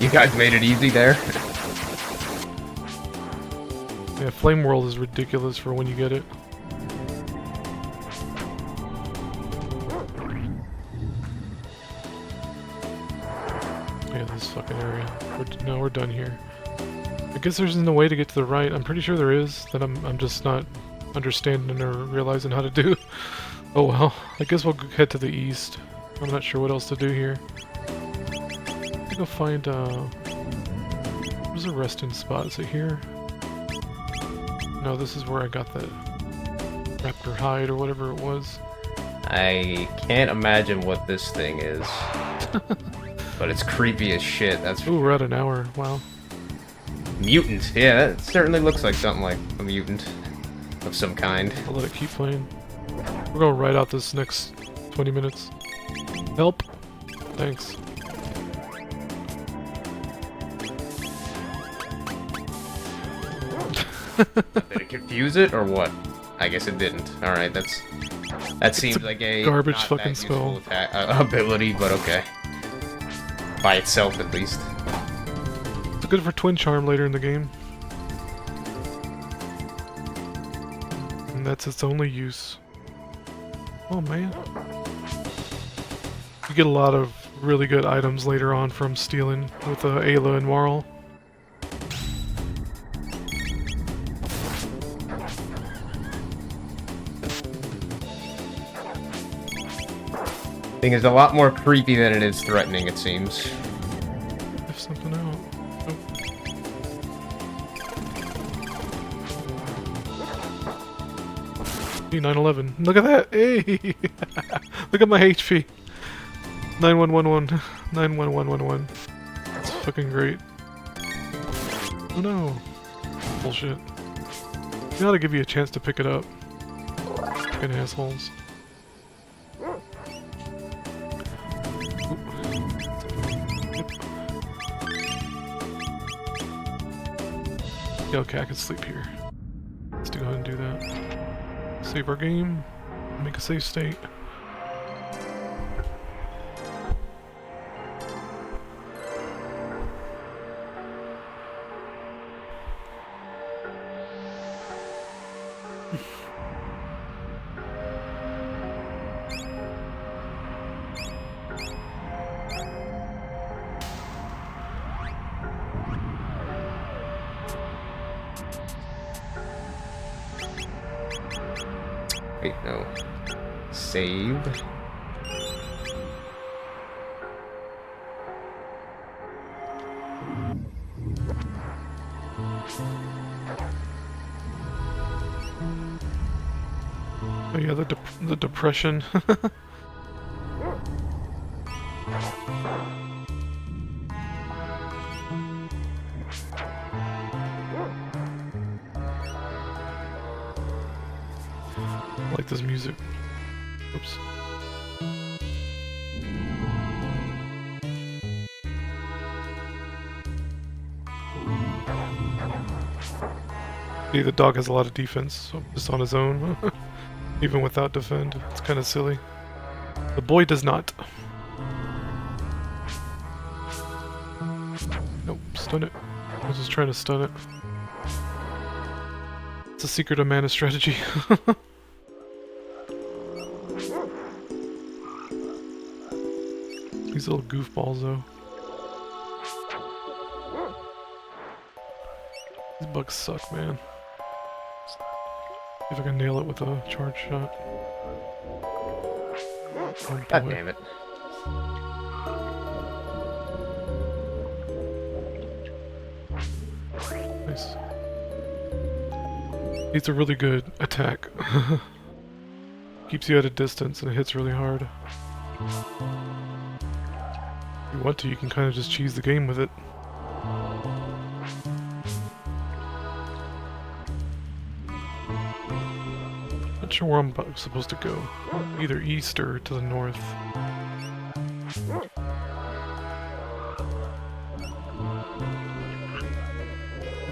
you guys made it easy there. Yeah, Flame World is ridiculous for when you get it. Yeah, this fucking area. No, we're done here. I guess there's no way to get to the right. I'm pretty sure there is, that I'm just not understanding or realizing how to do. Oh well, I guess we'll head to the east. I'm not sure what else to do here. Let's go find, where's a resting spot? Is it here? No, this is where I got the raptor hide or whatever it was. I can't imagine what this thing is. But it's creepy as shit, that's Ooh, we're at an hour. Wow. Mutant. Yeah, that certainly looks like something like a mutant of some kind. I'll let it keep playing. We're going right out this next 20 minutes. Help! Thanks. Did it confuse it or what? I guess it didn't. Alright, that seems like a garbage not fucking that spell. ability, but okay. By itself, at least. It's good for Twin Charm later in the game. And that's its only use. Oh man. You get a lot of really good items later on from stealing with Ayla and Marl. Thing is a lot more creepy than it is threatening, it seems. If something out. Oh. 911. Look at that! Hey! Look at my HP! 9111. 91111. That's fucking great. Oh no. Bullshit. You ought to give you a chance to pick it up. Fucking assholes. Yeah, okay, I can sleep here. Let's go ahead and do that. Save our game. Make a save state. Wait, no. Save. Oh yeah, the depression. I like this music. Oops. See, the dog has a lot of defense, so just on his own. Even without defend. It's kind of silly. The boy does not. Nope, stun it. I was just trying to stun it. It's a secret of mana strategy. These little goofballs, though. These bugs suck, man. See if I can nail it with a charge shot. Oh, God boy. damn it. Nice. It's a really good attack. Keeps you at a distance and it hits really hard. If you want to, you can kind of just cheese the game with it. Not sure where I'm supposed to go. Either east or to the north. If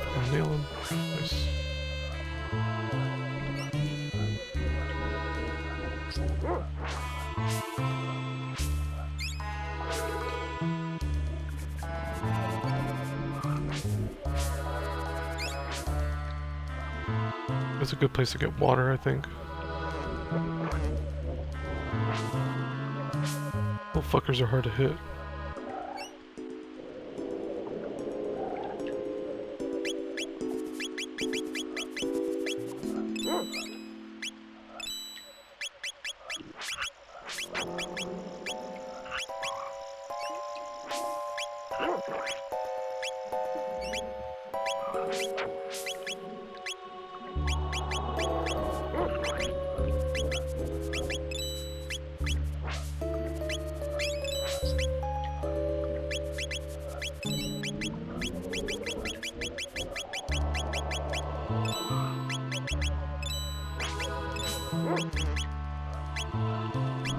I can nail him. Nice. That's a good place to get water, I think. Little fuckers are hard to hit.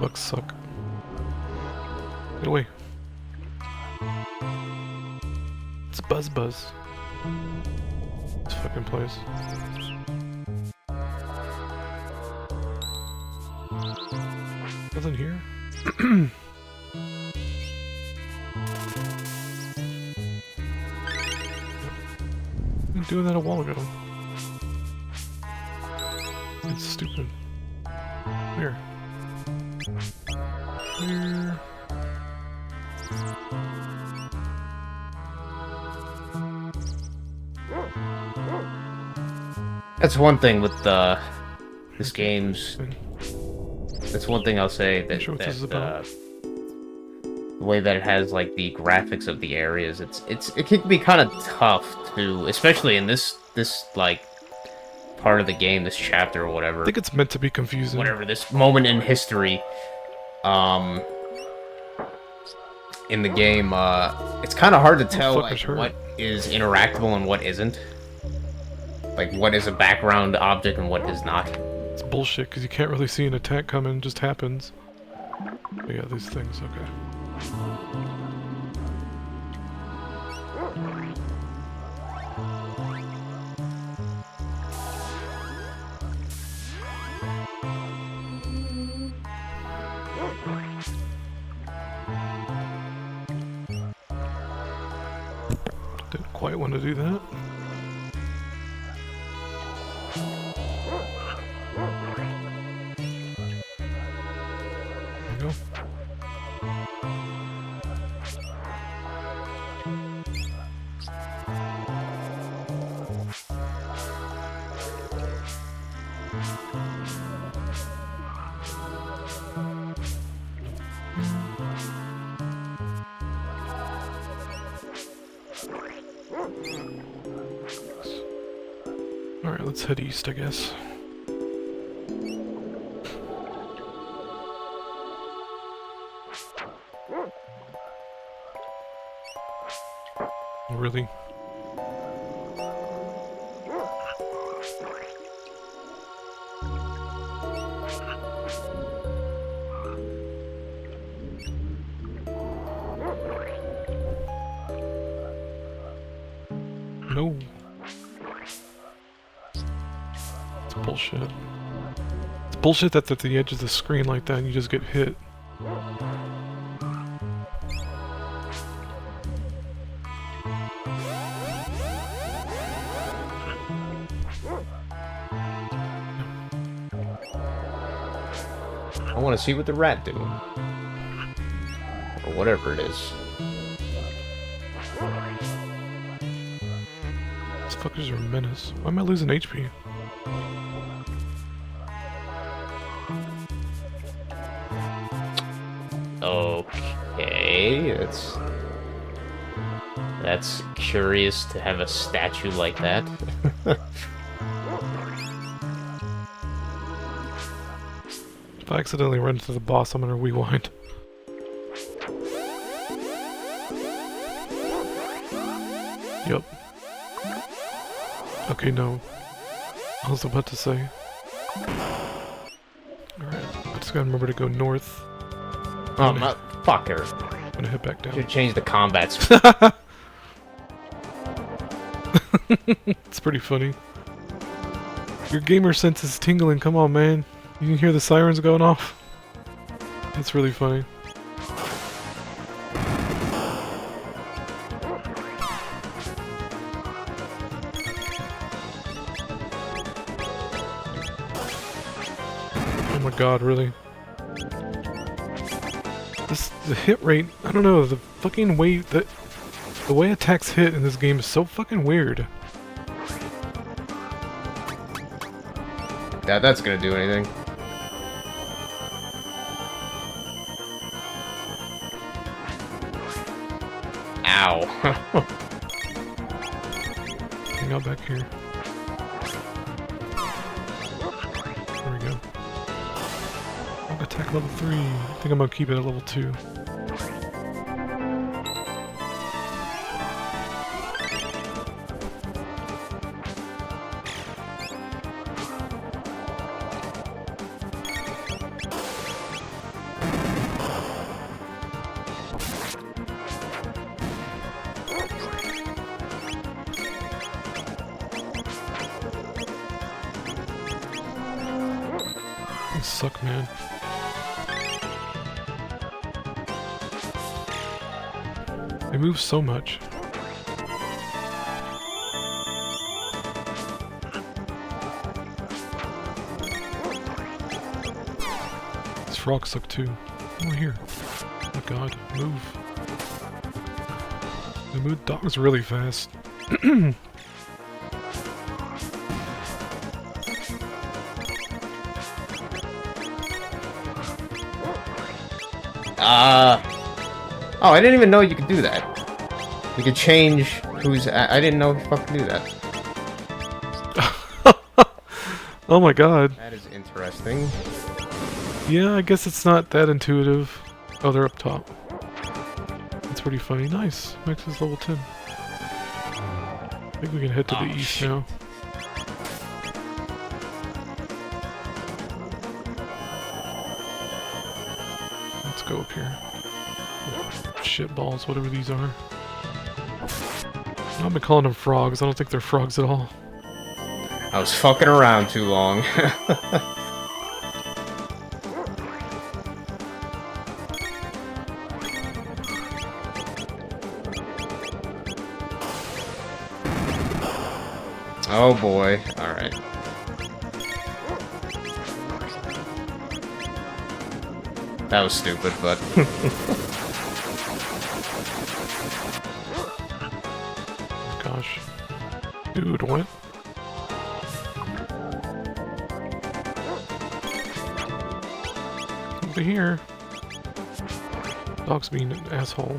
Bugs suck. Get away. It's Buzz Buzz. This fucking place. Nothing here? I've been doing that a while ago. It's stupid. Here. Here. That's one thing with this game's. That's one thing I'll say that, Sure what this is about. The way that it has like the graphics of the areas, it can be kind of tough to, especially in this like part of the game, this chapter or whatever. I think it's meant to be confusing. Whatever, this moment in history, in the game, it's kind of hard to tell like what is interactable and what isn't. Like what is a background object and what is not. It's bullshit because you can't really see an attack coming; it just happens. But yeah, these things, okay. Didn't quite want to do that. There you go. Alright, let's head east, I guess. Really? No. It's bullshit. It's bullshit that at the edge of the screen like that and you just get hit. I want to see what the rat doing. Or whatever it is. These fuckers are a menace. Why am I losing HP? Okay, that's curious to have a statue like that. If I accidentally run into the boss, I'm gonna rewind. Yep. Okay, no. I was about to say. Alright, I just gotta remember to go north. Oh, fucker. I'm gonna head back down. Should change the combat. It's pretty funny. Your gamer sense is tingling, come on, man. You can hear the sirens going off? That's really funny. Oh my god, really? The hit rate, I don't know, the fucking way that the way attacks hit in this game is so fucking weird. Yeah, that's gonna do anything. Ow. Hang out back here. There we go. Attack level 3. I think I'm gonna keep it at level 2. things suck, man. They move so much. These frogs suck too. Oh, here. Oh my god, move. They move dogs really fast. Oh, I didn't even know you could do that. You could change who's... I didn't know you fucking do that. Oh my god. That is interesting. Yeah, I guess it's not that intuitive. Oh, they're up top. That's pretty funny. Nice. Max is level 10. I think we can head to the east shit. now. Let's go up here. Shit balls, whatever these are. I've been calling them frogs. I don't think they're frogs at all. I was fucking around too long. Oh boy. Alright. That was stupid, but... Gosh. Dude, what? Over here. Dog's being an asshole.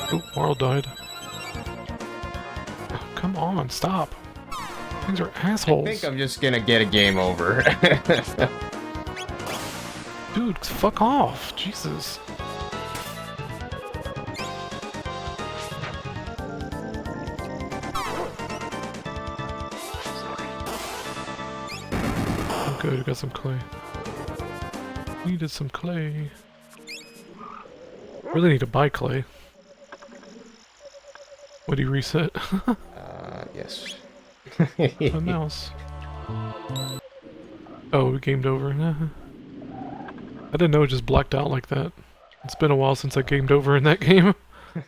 Oh, Marl died. Oh, come on, stop. These are assholes. I think I'm just gonna get a game over. Dude, fuck off. Jesus. Oh, good, we got some clay. Needed some clay. Really need to buy clay. What do you reset? Yes. A mouse. Oh, we gamed over. I didn't know it just blacked out like that. It's been a while since I gamed over in that game.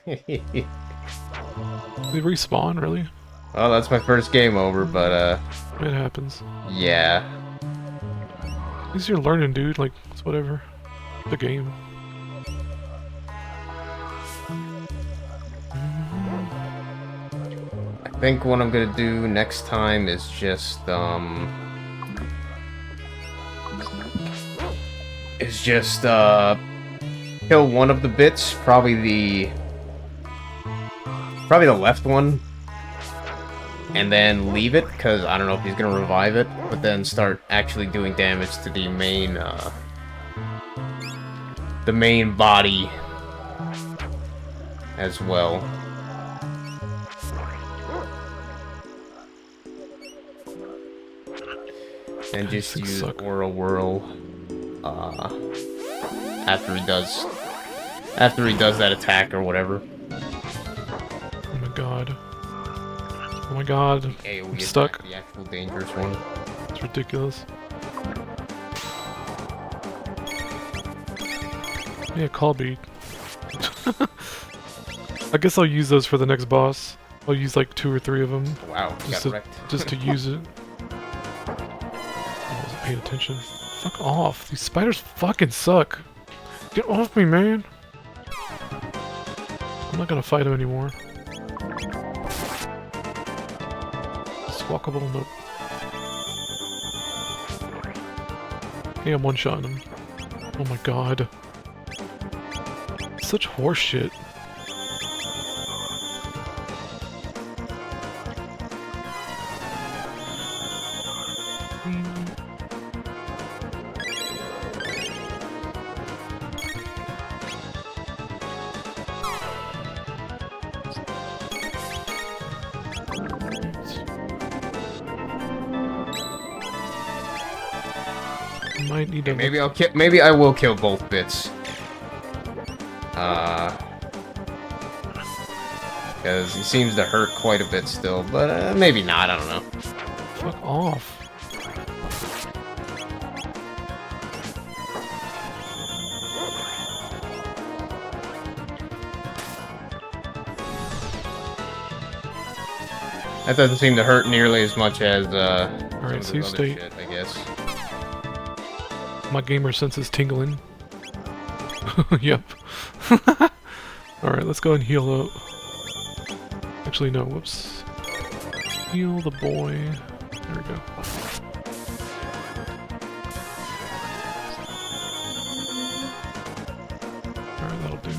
They respawn, really? Well, that's my first game over, but, It happens. yeah. At least you're learning, dude. Like, it's whatever. The game. I think what I'm gonna do next time is just, kill one of the bits, probably the left one, and then leave it, because I don't know if he's gonna revive it, but then start actually doing damage to the main body as well. And just use Aura Whirl after he does that attack or whatever. Oh my god. Oh my god. AoE I'm stuck. The actual dangerous one. It's ridiculous. Yeah, call beat. I guess I'll use those for the next boss. I'll use like 2 or 3 of them. Wow, Just to use it. I wasn't paying attention. Fuck off. These spiders fucking suck. Get off me, man. I'm not gonna fight him anymore. Walkable, nope. Hey, I'm one-shotting him. Oh my god. Such horseshit. Might need to maybe I will kill both bits. Because he seems to hurt quite a bit still, but maybe not, I don't know. Fuck off. That doesn't seem to hurt nearly as much as Alright, some save of his other state. shit, I guess. My gamer sense is tingling. Yep. Alright, let's go and heal up. Actually, no, whoops. Heal the boy. There we go. Alright, that'll do.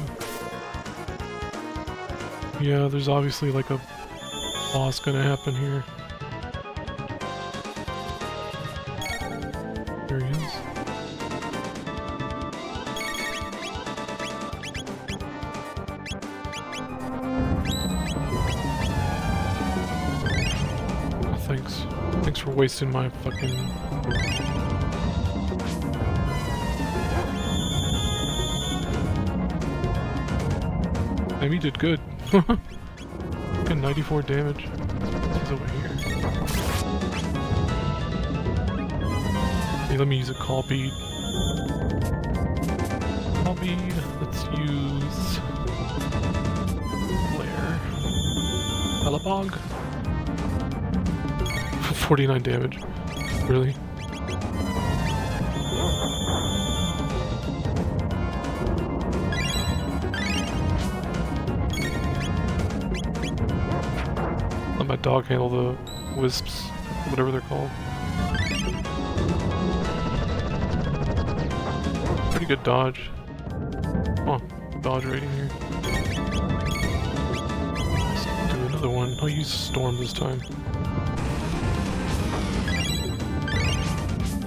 Yeah, there's obviously like a boss gonna happen here. There he is. Oh, thanks. Thanks for wasting my fucking... Maybe he did good. Fucking 94 damage. He's over here. Hey, let me use a call bead. Call bead. Let's use... Flare. Bellabog. 49 damage. Really? Let my dog handle the wisps, whatever they're called. Pretty good dodge. Oh, dodge rating here. Let's do another one. I'll use Storm this time.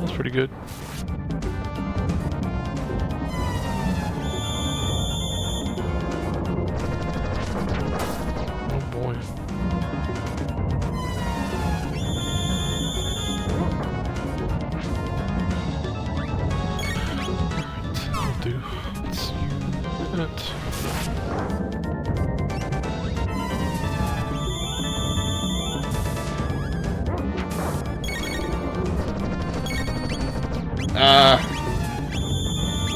That's pretty good. Oh boy. Do. Let's use that.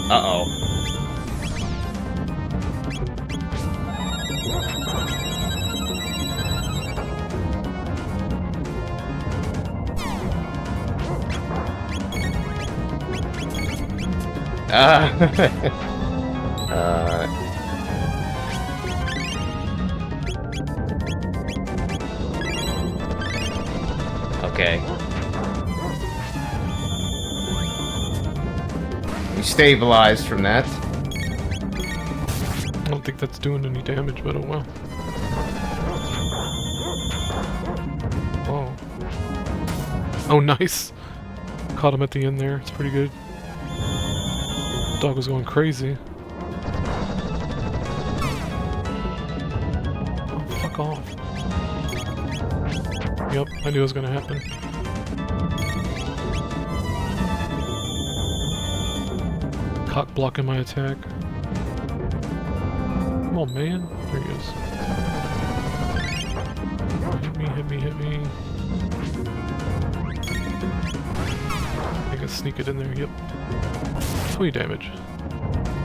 Uh-oh. Okay. We stabilized from that. I don't think that's doing any damage, but oh well. Oh. Oh, nice! Caught him at the end there. It's pretty good. Dog was going crazy. Oh, fuck off. Yep, I knew it was gonna happen. Cock blocking my attack. Come on, man. There he is. Hit me, hit me, hit me. I can sneak it in there, yep. 20 damage.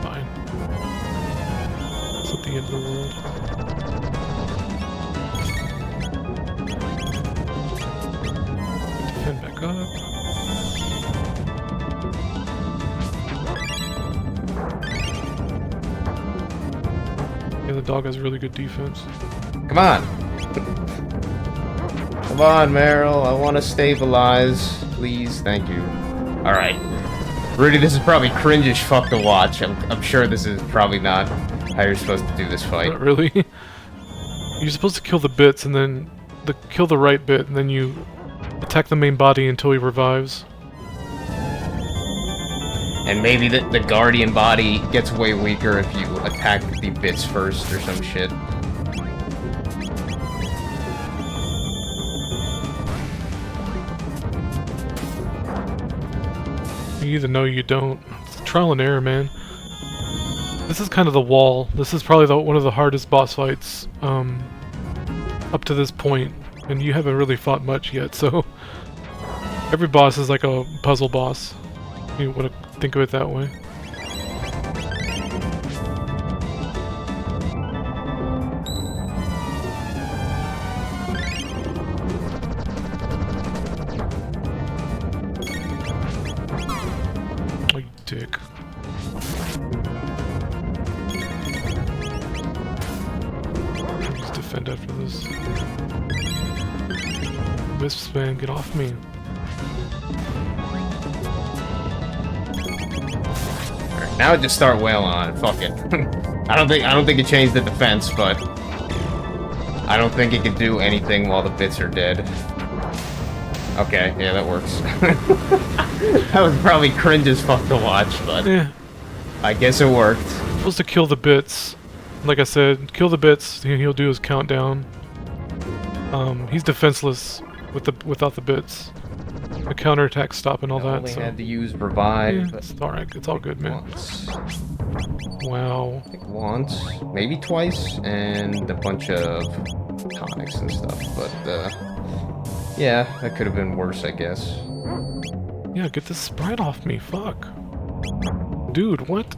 Fine. It's at the end of the world. Defend back up. Yeah, the dog has really good defense. Come on. Come on, Meryl. I want to stabilize. Please. Thank you. Alright. Rudy, this is probably cringe as fuck to watch. I'm sure this is probably not how you're supposed to do this fight. Not really. You're supposed to kill the bits and then kill the right bit and then you attack the main body until he revives. And maybe the guardian body gets way weaker if you attack the bits first or some shit. You either know or you don't. It's trial and error, man. This is kind of the wall. This is probably one of the hardest boss fights up to this point, and you haven't really fought much yet, so every boss is like a puzzle boss. You want to think of it that way. Oh, you dick. Just defend after this. Wisps, man, get off me. Alright, now just start wailing on it. Fuck it. I don't think it changed the defense, but I don't think it could do anything while the bits are dead. Okay, yeah, that works. That was probably cringe as fuck to watch, but Yeah. I guess it worked. Supposed to kill the bits. Like I said, kill the bits. He'll do his countdown. He's defenseless without the bits. The counterattack stop and all I that. only So had to use revive. yeah, it's all right. It's all good, man. Once. Wow. I think once, maybe twice, and a bunch of tonics and stuff. But yeah, that could have been worse, I guess. Yeah, get this sprite off me. Fuck. Dude, what?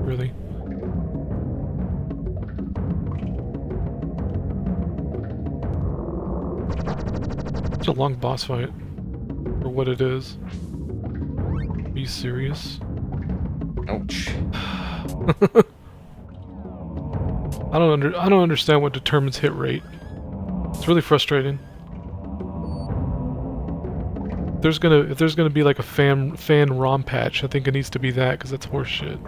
Really? It's a long boss fight. For what it is. Are you serious? Ouch. I don't understand what determines hit rate. It's really frustrating. If there's gonna be like a fan ROM patch, I think it needs to be that, because that's horseshit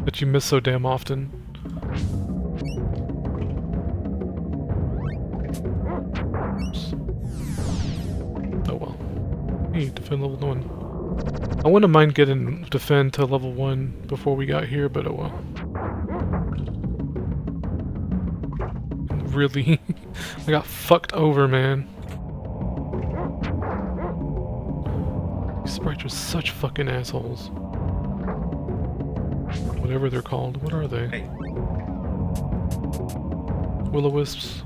that you miss so damn often. Oops. Oh well. Hey, defend level 1. I wouldn't mind getting defend to level 1 before we got here, but oh well. Really? I got fucked over, man. These sprites are such fucking assholes. Whatever they're called. What are they? Hey. Will-o-wisps.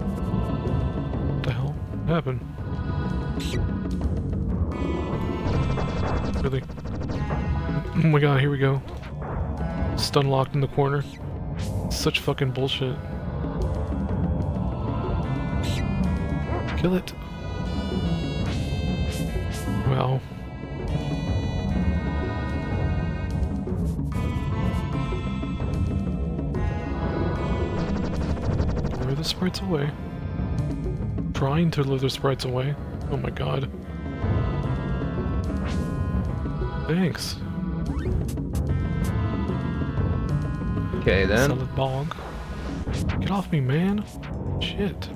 What the hell happened? Really? Oh my god, here we go. Stun locked in the corner. Such fucking bullshit. Kill it. Wow. Lure the sprites away. Trying to lure the sprites away. Oh my god. Thanks. Okay then. Solid bog. Get off me, man. Shit.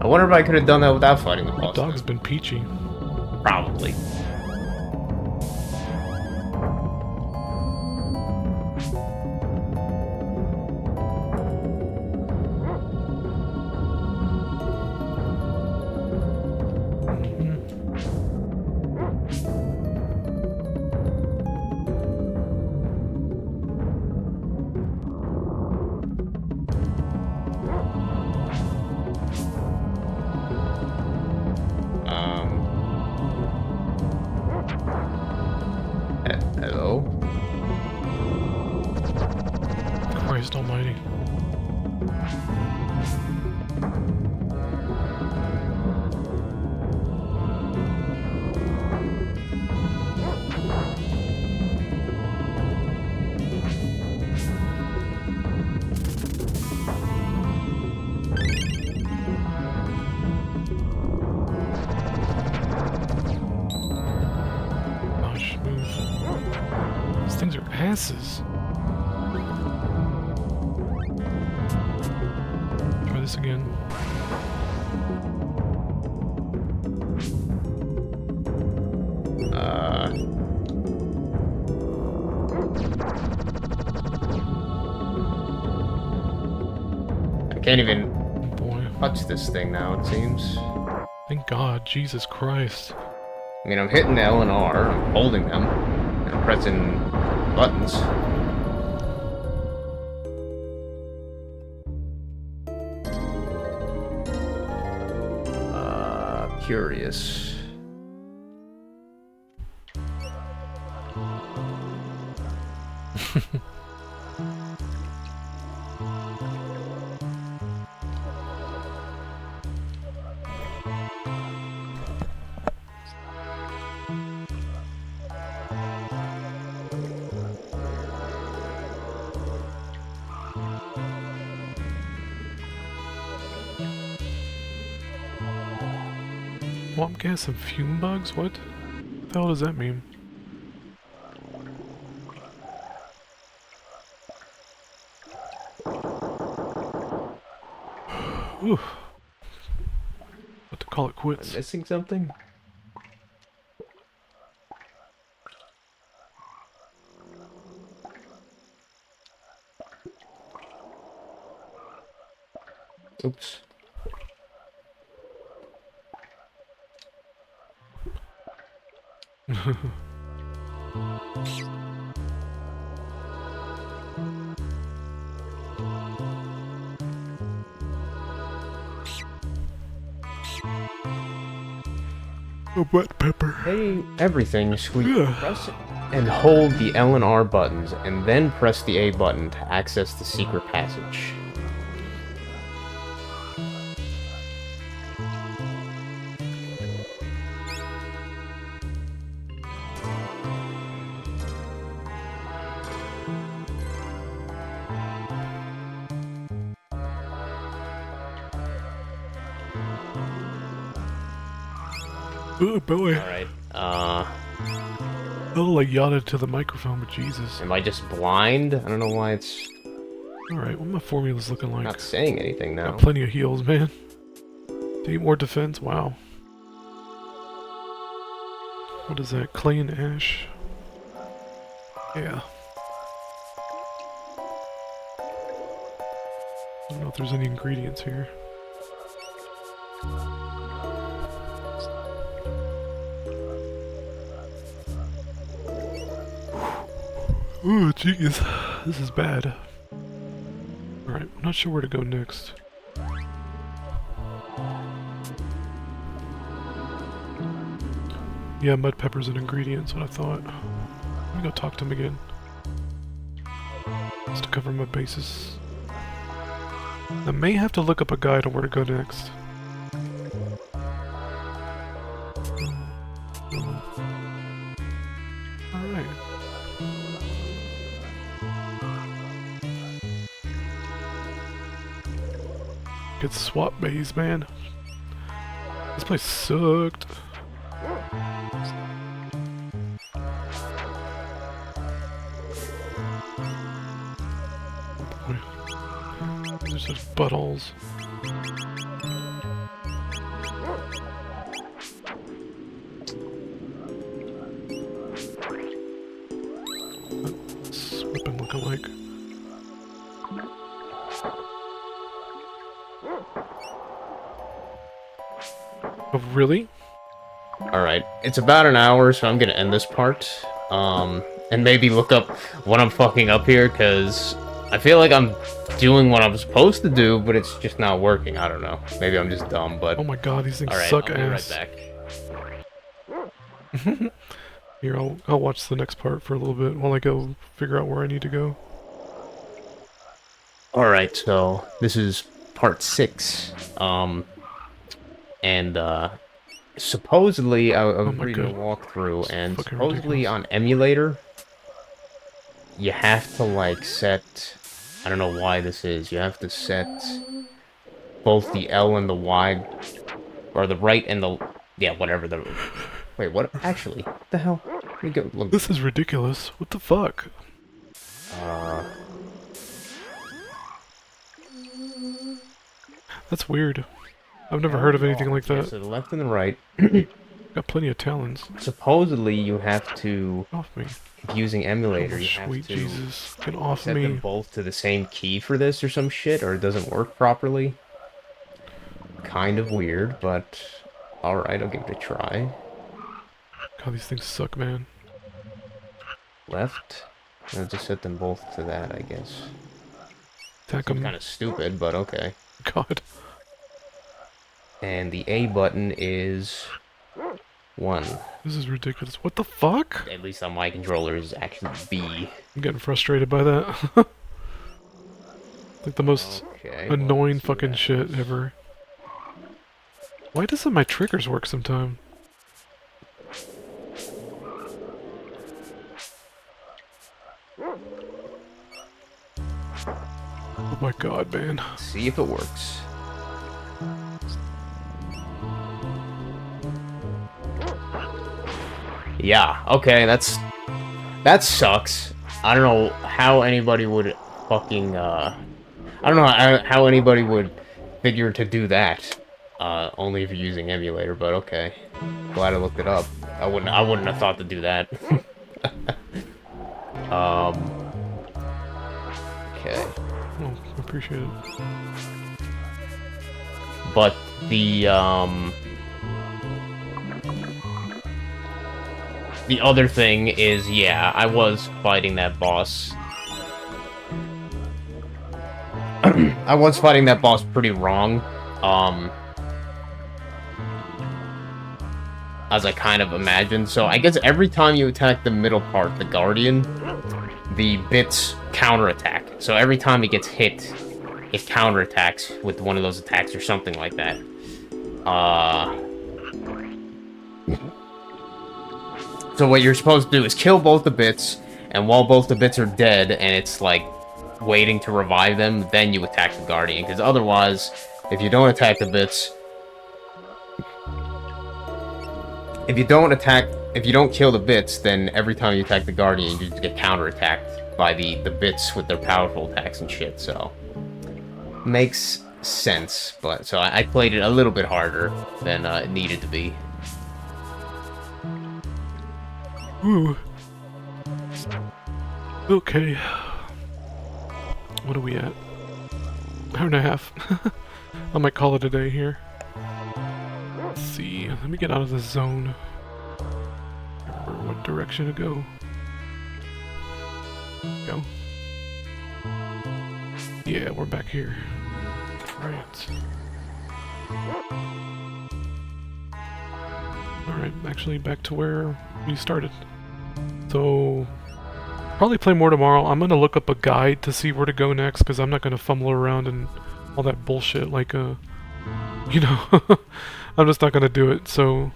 I wonder if I could have done that without fighting the The boss. dog's been peachy. Probably. Hello? Christ almighty. Gosh, move. These things are asses. Try this again. Can't even Boy. touch this thing now, it seems. Thank God. Jesus Christ. I mean, I'm hitting L and R, I'm holding them, and I'm pressing buttons. Curious. Swamp gas and fume bugs? What? The hell does that mean? Ooh. About to call it Am I quits. missing something? Oops. A wet pepper. Hey, everything, sweet. Yeah. Press and hold the L and R buttons, and then press the A button to access the secret passage. Oh boy. Alright, I look like yada to the microphone, but Jesus. am I just blind? I don't know why it's Alright, what my formula's looking like? not saying anything now. Got plenty of heals, man. Do you need more defense? Wow. What is that? Clay and ash? Yeah. I don't know if there's any ingredients here. Ooh, jeez. This is bad. Alright, I'm not sure where to go next. Yeah, mud pepper's an ingredient, that's what I thought. Let me go talk to him again. Just to cover my bases. I may have to look up a guide on where to go next. Alright. Good swap bays, man. This place sucked. There's just buttholes. What's weapon looking like? Oh, really? Alright, it's about an hour, so I'm gonna end this part. And maybe look up what I'm fucking up here, because I feel like I'm doing what I'm supposed to do, but it's just not working. I don't know. Maybe I'm just dumb, but... Oh my god, these things Alright, suck I'll be ass. right back. Here, I'll watch the next part for a little bit while I go figure out where I need to go. Alright, so this is part 6. Supposedly, I was reading a God. walkthrough, and Fucking supposedly ridiculous. on emulator, you have to, like, set... I don't know why this is. You have to set both the L and the Y, or the right and the... Yeah, whatever the... Wait, what? Actually, what the hell? Let me go look. This is ridiculous. What the fuck? Uh... That's weird. I've never heard of anything like Yeah, that. so the left and the right. Got plenty of talons. Supposedly, you have to, Off me. if using emulator, Oh, you have sweet to Jesus. Get off set them me. both to the same key for this or some shit, or it doesn't work properly. Kind of weird, but alright, I'll give it a try. God, these things suck, man. Left. I'll just set them both to that, I guess. Attack Seems them. kind of stupid, but okay. God. And the A button is 1. This is ridiculous. What the fuck? At least on my controller is actually B. I'm getting frustrated by that. Like the most Okay, well, annoying let's see what fucking shit happens. ever. Why doesn't my triggers work sometime? Oh my god, man. See if it works. Yeah, okay, that sucks. I don't know how anybody would fucking I don't know how anybody would figure to do that. Only if you're using emulator, but okay. Glad I looked it up. I wouldn't have thought to do that. Okay. Oh, appreciate it. But the other thing is, yeah, I was fighting that boss. I was fighting that boss pretty wrong. As I kind of imagined. So I guess every time you attack the middle part, the Guardian, the bits counterattack. So every time it gets hit, it counterattacks with one of those attacks or something like that. So what you're supposed to do is kill both the bits, and while both the bits are dead, and it's like waiting to revive them, then you attack the Guardian. Because otherwise, if you don't attack the bits, if you don't kill the bits, then every time you attack the Guardian, you just get counterattacked by the bits with their powerful attacks and shit. So makes sense. But so I played it a little bit harder than it needed to be. Ooh. Okay. What are we at? Hour and a half. I might call it a day here. Let's see. Let me get out of the zone. Remember what direction to go. Go. Yeah, we're back here. Right. Alright, actually back to where we started. So, probably play more tomorrow. I'm gonna look up a guide to see where to go next, because I'm not gonna fumble around and all that bullshit, like, you know, I'm just not gonna do it, so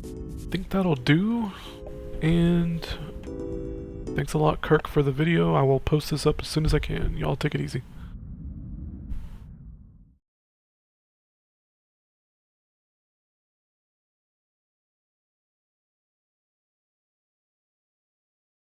I think that'll do, and thanks a lot, Kirk, for the video. I will post this up as soon as I can. Y'all take it easy.